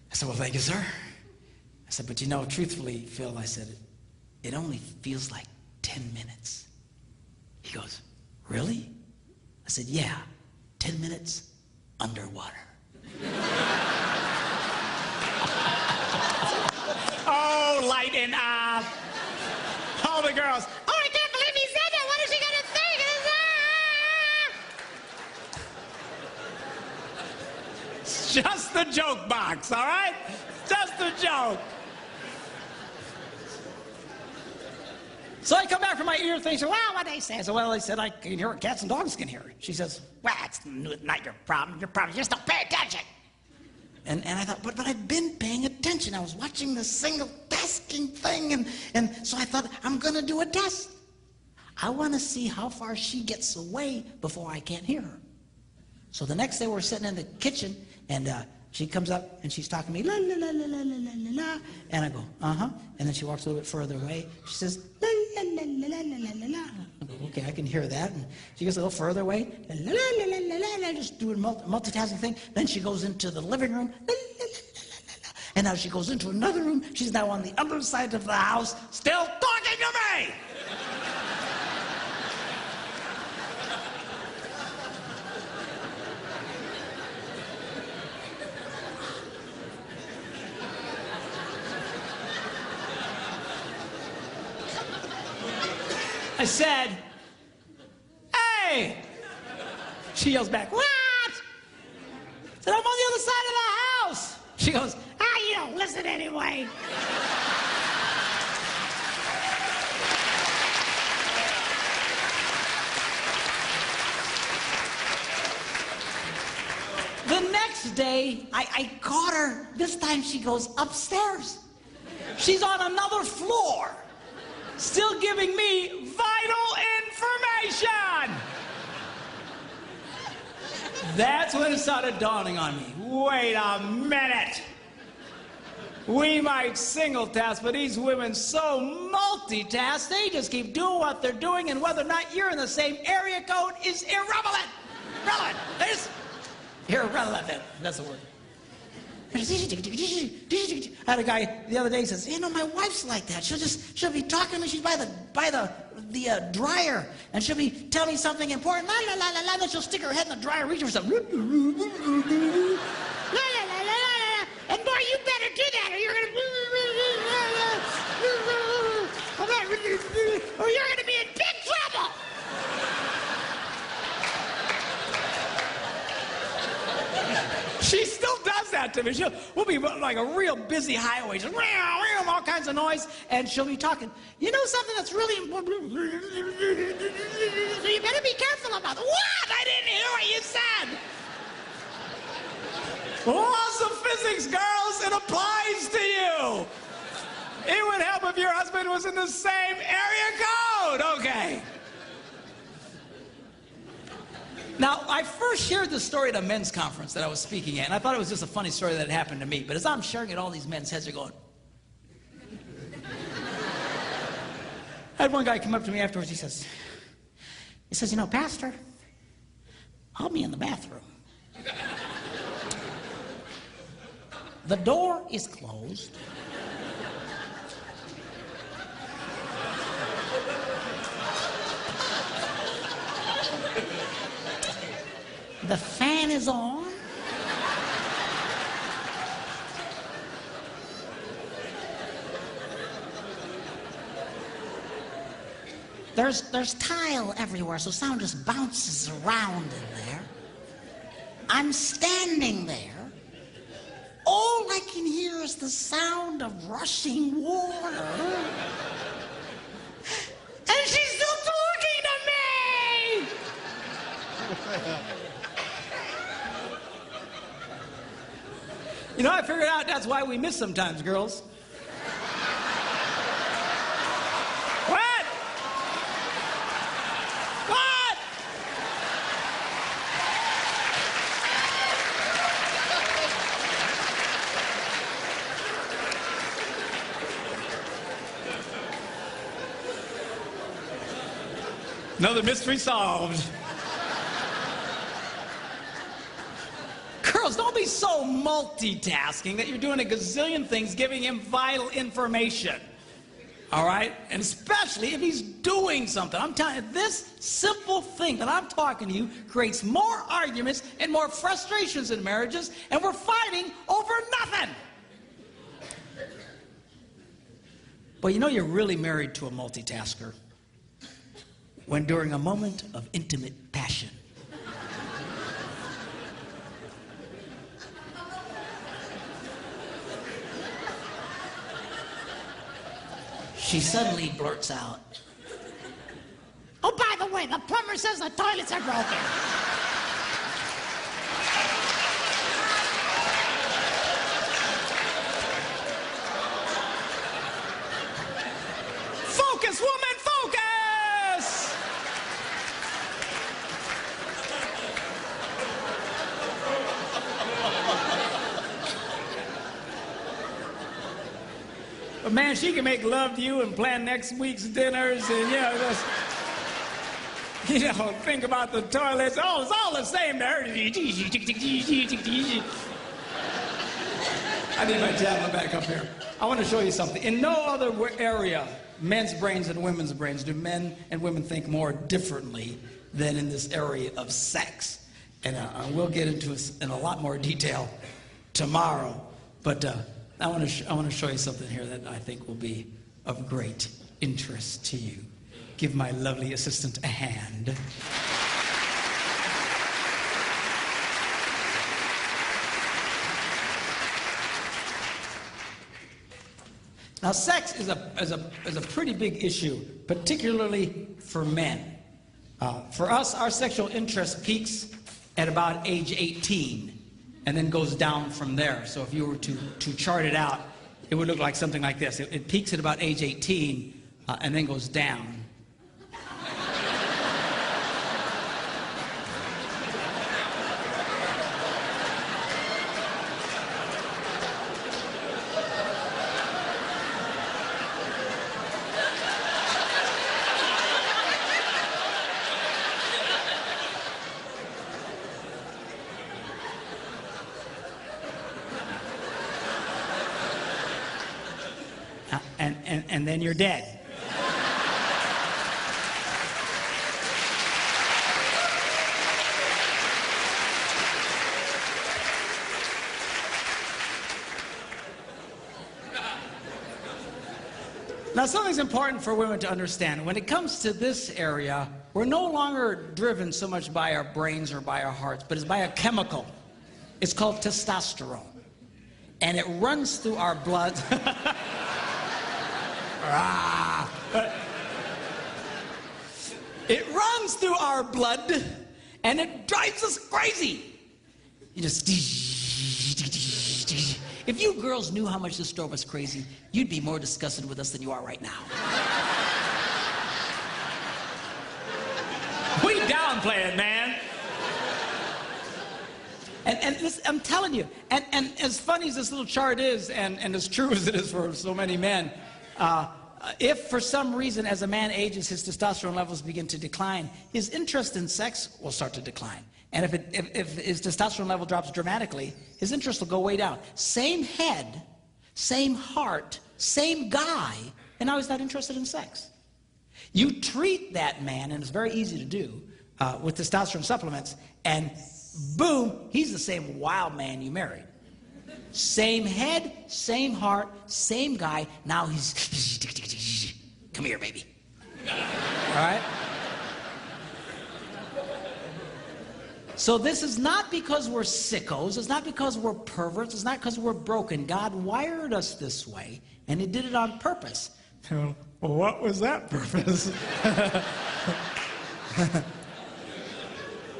I said, "Well, thank you, sir." I said, "But you know, truthfully, Phil," I said, "it only feels like 10 minutes. He goes, "Really?" I said, "Yeah, 10 minutes underwater." Oh, lighten up. All the girls. Oh, I can't believe he said that. What is she going to think? It's just the joke box, all right? Just a joke. So I come back from my ear thing. She said, "Well, what they say?" I said, "Well, they said I can hear it. Cats and dogs can hear it." She says, Well, it's not your problem. Your problem is you just don't pay attention. and I thought, but I've been paying attention. I was watching the single tasking thing, and so I thought, I'm going to do a test. I want to see how far she gets away before I can't hear her. So the next day we're sitting in the kitchen, and she comes up and she's talking to me, la la la la la la la la, and I go, uh-huh, and then she walks a little bit further away. She says, la la la la la la la la. I go, okay, I can hear that. And she gets a little further away, la la la la la la la, just doing multitasking thing. Then she goes into the living room, la la la la la la, and now she goes into another room. She's now on the other side of the house, still talking to me. I said, "Hey!" She yells back, "What?" I said, "I'm on the other side of the house." She goes, You don't listen anyway. The next day, I caught her. This time she goes upstairs. She's on another floor, still giving me vital information. That's when it started dawning on me. Wait a minute. We might single task, but these women so multitask, they just keep doing what they're doing, and whether or not you're in the same area code is irrelevant. Irrelevant. It's irrelevant. That's the word. I had a guy the other day says, "You know, my wife's like that. She'll be talking to me. She's by the dryer, and she'll be telling me something important. La la la la la. Then she'll stick her head in the dryer, reach for something. La la la la la la. And boy, you better do that, or you're gonna be in big trouble. She still does that to me. We'll be like a real busy highway, just all kinds of noise, and she'll be talking. You know something that's really important? So you better be careful about it. What? I didn't hear what you said. Laws of physics, girls, it applies to you. It would help if your husband was in the same area code. Okay. Now, I first shared this story at a men's conference that I was speaking at, and I thought it was just a funny story that had happened to me. But as I'm sharing it, all these men's heads are going. I had one guy come up to me afterwards. He says, "You know, Pastor, I'll be in the bathroom. The door is closed. The fan is on. There's tile everywhere, so sound just bounces around in there. I'm standing there. All I can hear is the sound of rushing water. And she's still talking to me! You know, I figured out that's why we miss sometimes, girls. What? What? Another mystery solved. Girls, don't be so multitasking that you're doing a gazillion things giving him vital information. All right? And especially if he's doing something. I'm telling you, this simple thing that I'm talking to you creates more arguments and more frustrations in marriages, and we're fighting over nothing. But you know you're really married to a multitasker when during a moment of intimate passion, she suddenly blurts out, Oh, by the way, the plumber says the toilets are broken. focus, woman, focus! But man, she can make love to you and plan next week's dinners and, think about the toilets. Oh, it's all the same to her. I need my tablet back up here. I want to show you something. In no other area, men's brains and women's brains, do men and women think more differently than in this area of sex. And we'll get into it in a lot more detail tomorrow. But I want to show you something here that I think will be of great interest to you. Give my lovely assistant a hand. Now, sex is a pretty big issue, particularly for men. For us, our sexual interest peaks at about age 18 and then goes down from there. So if you were to chart it out, it would look like something like this. It peaks at about age 18 and then goes down. And then you're dead. Now, something's important for women to understand. When it comes to this area, we're no longer driven so much by our brains or by our hearts, but it's by a chemical. It's called testosterone. And it runs through our blood. It runs through our blood, and it drives us crazy. You just... If you girls knew how much this drove us crazy, you'd be more disgusted with us than you are right now. We downplay it, man. And this, I'm telling you, and as funny as this little chart is, and as true as it is for so many men, if for some reason as a man ages, his testosterone levels begin to decline, his interest in sex will start to decline. And if his testosterone level drops dramatically, his interest will go way down. Same head, same heart, same guy, and now he's not interested in sex. You treat that man, and it's very easy to do, with testosterone supplements, and boom, he's the same wild man you married. Same head, same heart, same guy, now he's... Come here, baby. All right? So this is not because we're sickos. It's not because we're perverts. It's not because we're broken. God wired us this way, and he did it on purpose. Well, what was that purpose?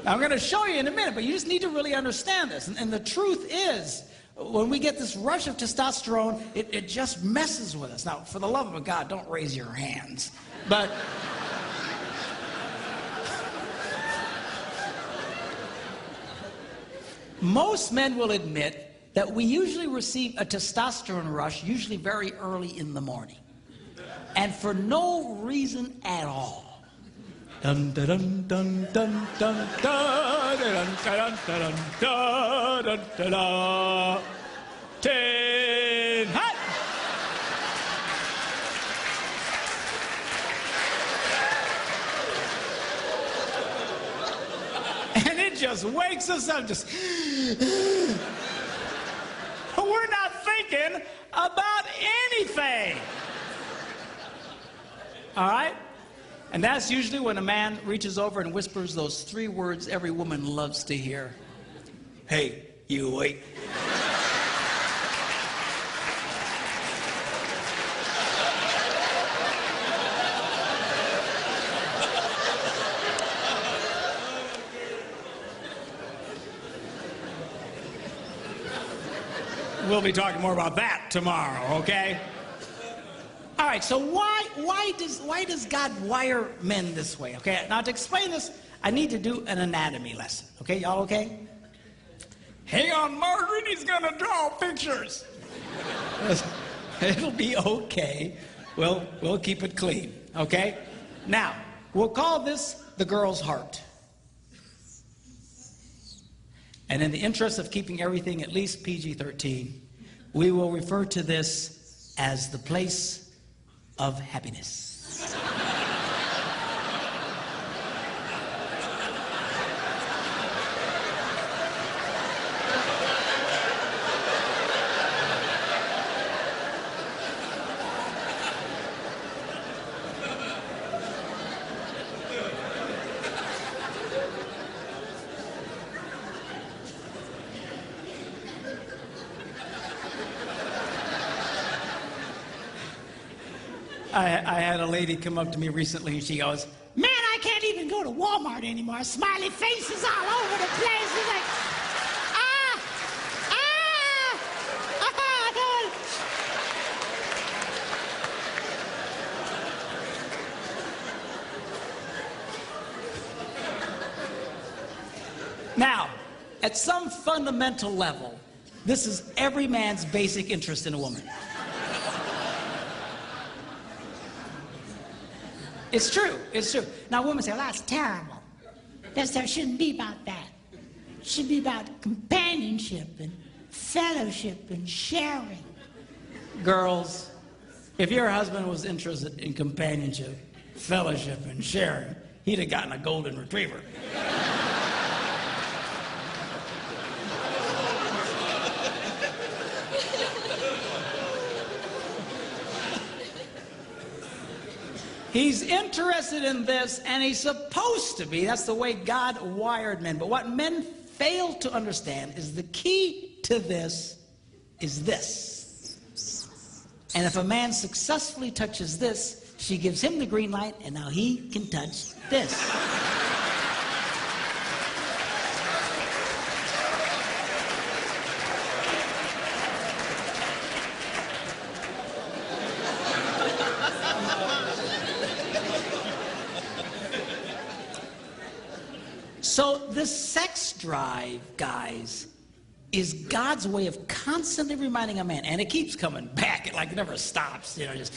I'm going to show you in a minute, but you just need to really understand this. And the truth is, when we get this rush of testosterone, it just messes with us. Now, for the love of God, don't raise your hands. But most men will admit that we usually receive a testosterone rush, usually very early in the morning, and for no reason at all. Dun dun dun dun dun dun dun dun dun dun dun dun dun dun. 10 hot. And it just wakes us up. Just we're not thinking about anything. All right? And that's usually when a man reaches over and whispers those 3 words every woman loves to hear. Hey, you awake? We'll be talking more about that tomorrow, okay? All right, so why does God wire men this way? Okay, now to explain this, I need to do an anatomy lesson. Okay, y'all okay? Hang on, Margaret, he's gonna draw pictures. It'll be okay. We'll keep it clean. Okay? Now, we'll call this the girl's heart. And in the interest of keeping everything at least PG-13, we will refer to this as the place of happiness. I had a lady come up to me recently and she goes, Man, I can't even go to Walmart anymore. Smiley faces all over the place. It's like, Now, at some fundamental level, this is every man's basic interest in a woman. It's true. It's true. Now, women say, well, that's terrible. That shouldn't be about that. It should be about companionship and fellowship and sharing. Girls, if your husband was interested in companionship, fellowship, and sharing, he'd have gotten a golden retriever. He's interested in this, and he's supposed to be. That's the way God wired men. But what men fail to understand is the key to this is this. And if a man successfully touches this, she gives him the green light, and now he can touch this. So this sex drive, guys, is God's way of constantly reminding a man, and it keeps coming back. It like never stops, you know, just.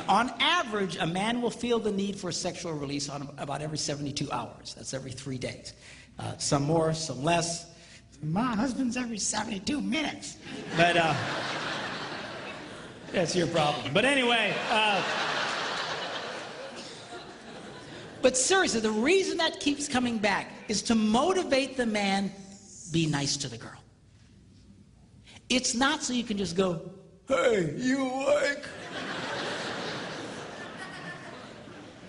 On average, a man will feel the need for sexual release on about every 72 hours. That's every 3 days. Some more, some less. My husband's every 72 minutes. But that's your problem. But anyway. But seriously, the reason that keeps coming back is to motivate the man, be nice to the girl. It's not so you can just go, hey, you awake?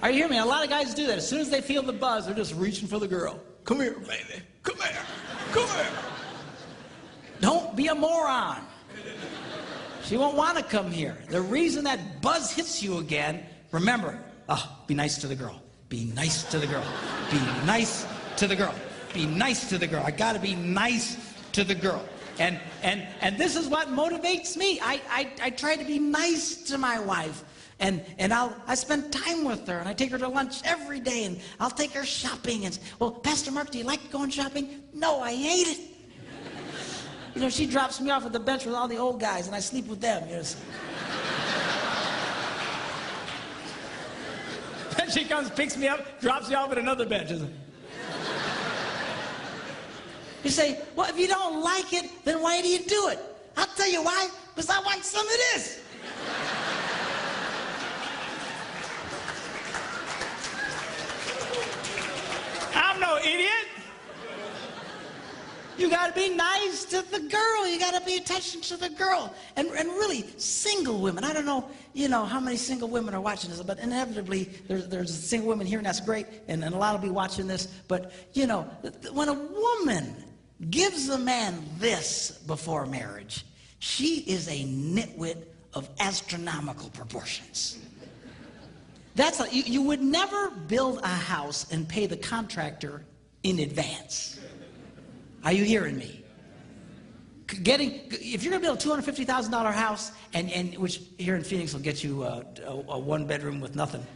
Are you hearing me? A lot of guys do that. As soon as they feel the buzz, they're just reaching for the girl. Come here, baby. Come here. Come here. Don't be a moron. She won't want to come here. The reason that buzz hits you again, remember, be nice to the girl. Be nice to the girl. Be nice to the girl. Be nice to the girl. I got to be nice to the girl. And this is what motivates me. I try to be nice to my wife. And I spend time with her, and I take her to lunch every day, and I'll take her shopping. And, well, Pastor Mark, do you like going shopping? No, I hate it. You know, she drops me off at the bench with all the old guys, and I sleep with them. You know. Then she comes, picks me up, drops me off at another bench. You say, well, if you don't like it, then why do you do it? I'll tell you why. Because I want some of this. I'm no idiot. You got to be nice to the girl. You got to pay attention to the girl. And really, single women. I don't know, how many single women are watching this, but inevitably there's single women here, and that's great, and a lot will be watching this. But, when a woman gives a man this before marriage, she is a nitwit of astronomical proportions. You would never build a house and pay the contractor in advance. Are you hearing me? If you're going to build a $250,000 house, and which here in Phoenix will get you a one bedroom with nothing.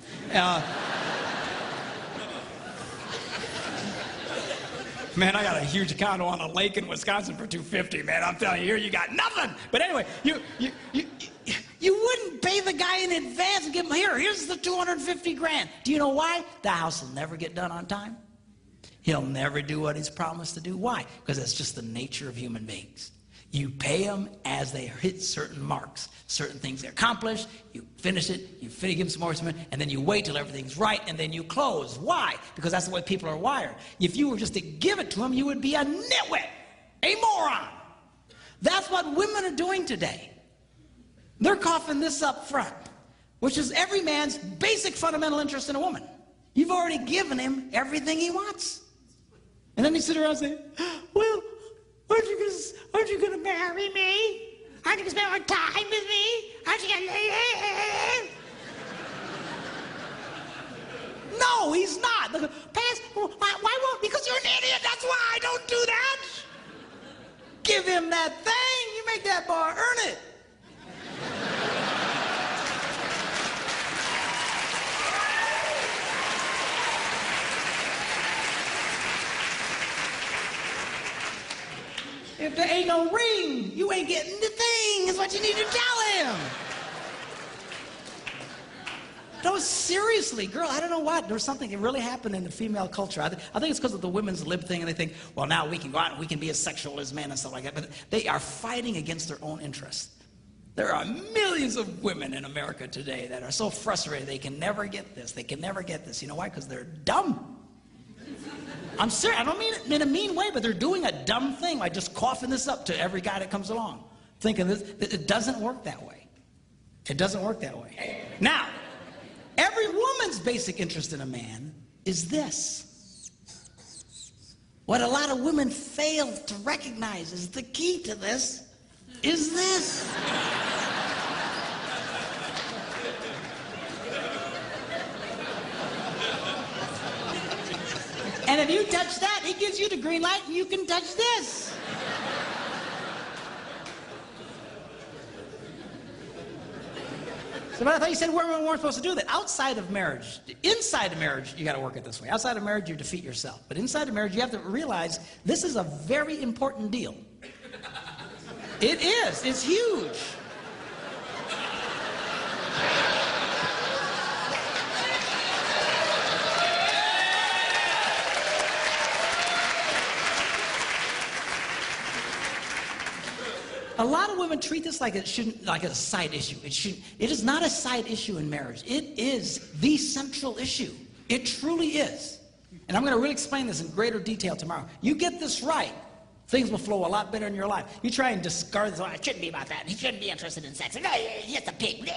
Man, I got a huge condo on a lake in Wisconsin for $250,000, man. I'm telling you, here you got nothing. But anyway, you wouldn't pay the guy in advance and give him, here's the $250,000. Do you know why? The house will never get done on time. He'll never do what he's promised to do. Why? Because that's just the nature of human beings. You pay them as they hit certain marks, certain things they accomplish, you finish it, you give them some more, and then you wait till everything's right, and then you close. Why? Because that's the way people are wired. If you were just to give it to them, you would be a nitwit, a moron. That's what women are doing today. They're coughing this up front, which is every man's basic fundamental interest in a woman. You've already given him everything he wants. And then you sit around and say, well, aren't you going to marry me? Aren't you going to spend more time with me? Aren't you going to... No, he's not. Why won't? Because you're an idiot. That's why. Don't do that. Give him that thing. You make that boy earn it. If there ain't no ring, you ain't getting the thing, is what you need to tell him. No, seriously, girl, I don't know what. There's something that really happened in the female culture. I think it's because of the women's lib thing, and they think, well, now we can go out and we can be as sexual as men and stuff like that. But they are fighting against their own interests. There are millions of women in America today that are so frustrated they can never get this. They can never get this. You know why? Because they're dumb. I'm serious. I don't mean it in a mean way, but they're doing a dumb thing, like just coughing this up to every guy that comes along. Thinking this, it doesn't work that way. It doesn't work that way. Now, every woman's basic interest in a man is this. What a lot of women fail to recognize is the key to this is this. And if you touch that, he gives you the green light and you can touch this. So, but I thought you said women weren't supposed to do that. Outside of marriage, inside of marriage, you got to work it this way. Outside of marriage, you defeat yourself. But inside of marriage, you have to realize this is a very important deal. It is. It's huge. A lot of women treat this like it shouldn't, like a side issue. It is not a side issue in marriage. It is the central issue. It truly is. And I'm going to really explain this in greater detail tomorrow. You get this right, things will flow a lot better in your life. You try and discard this, it shouldn't be about that. He shouldn't be interested in sex. He's just a pig.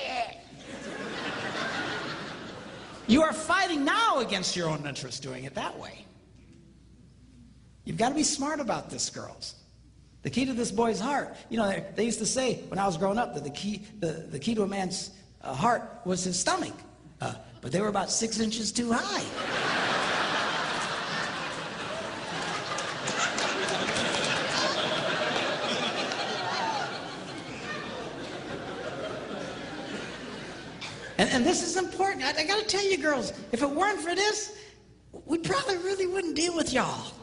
You are fighting now against your own interest doing it that way. You've got to be smart about this, girls. The key to this boy's heart. You know, they used to say when I was growing up that the key to a man's heart was his stomach. But they were about 6 inches too high. And this is important. I got to tell you, girls, if it weren't for this, we probably really wouldn't deal with y'all.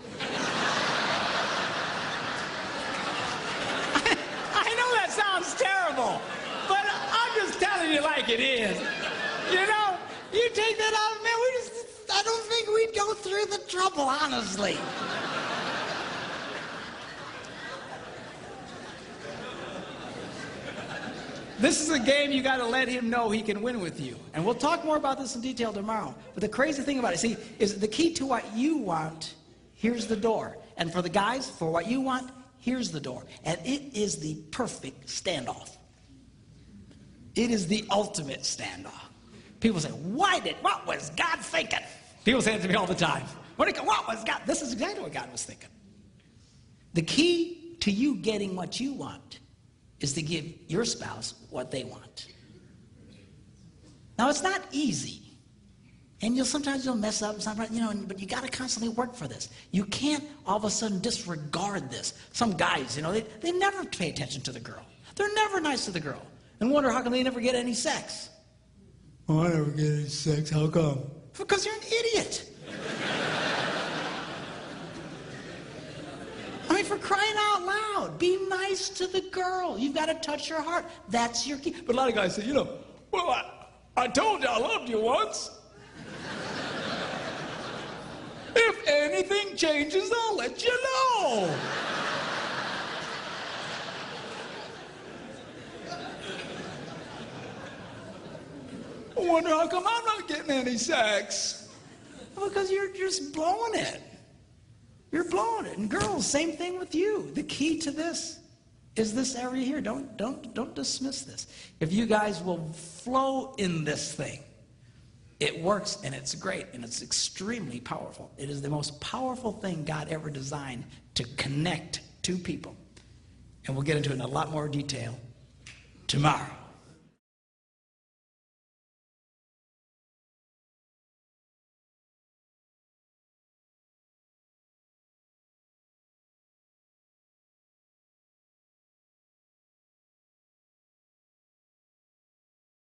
I know that sounds terrible, but I'm just telling you like it is. You know, You take that out, man, I don't think we'd go through the trouble, honestly. this is a game you got to let him know he can win with you. And we'll talk more about this in detail tomorrow. But the crazy thing about it, see, is the key to what you want, here's the door. And for the guys, for what you want, here's the door. And it is the perfect standoff. It is the ultimate standoff. People say, what was God thinking? People say it to me all the time. What was God? This is exactly what God was thinking. The key to you getting what you want is to give your spouse what they want. Now, it's not easy. And sometimes you'll mess up, but you got to constantly work for this. You can't all of a sudden disregard this. Some guys, they never pay attention to the girl. They're never nice to the girl. And wonder how come they never get any sex. Oh, I never get any sex. How come? Because you're an idiot. I mean, for crying out loud, be nice to the girl. You've got to touch her heart. That's your key. But a lot of guys say, well, I told you I loved you once. If anything changes, I'll let you know. I wonder how come I'm not getting any sex. Because you're just blowing it. You're blowing it. And girls, same thing with you. The key to this is this area here. Don't dismiss this. If you guys will flow in this thing, it works and it's great and it's extremely powerful. It is the most powerful thing God ever designed to connect two people. And we'll get into it in a lot more detail tomorrow.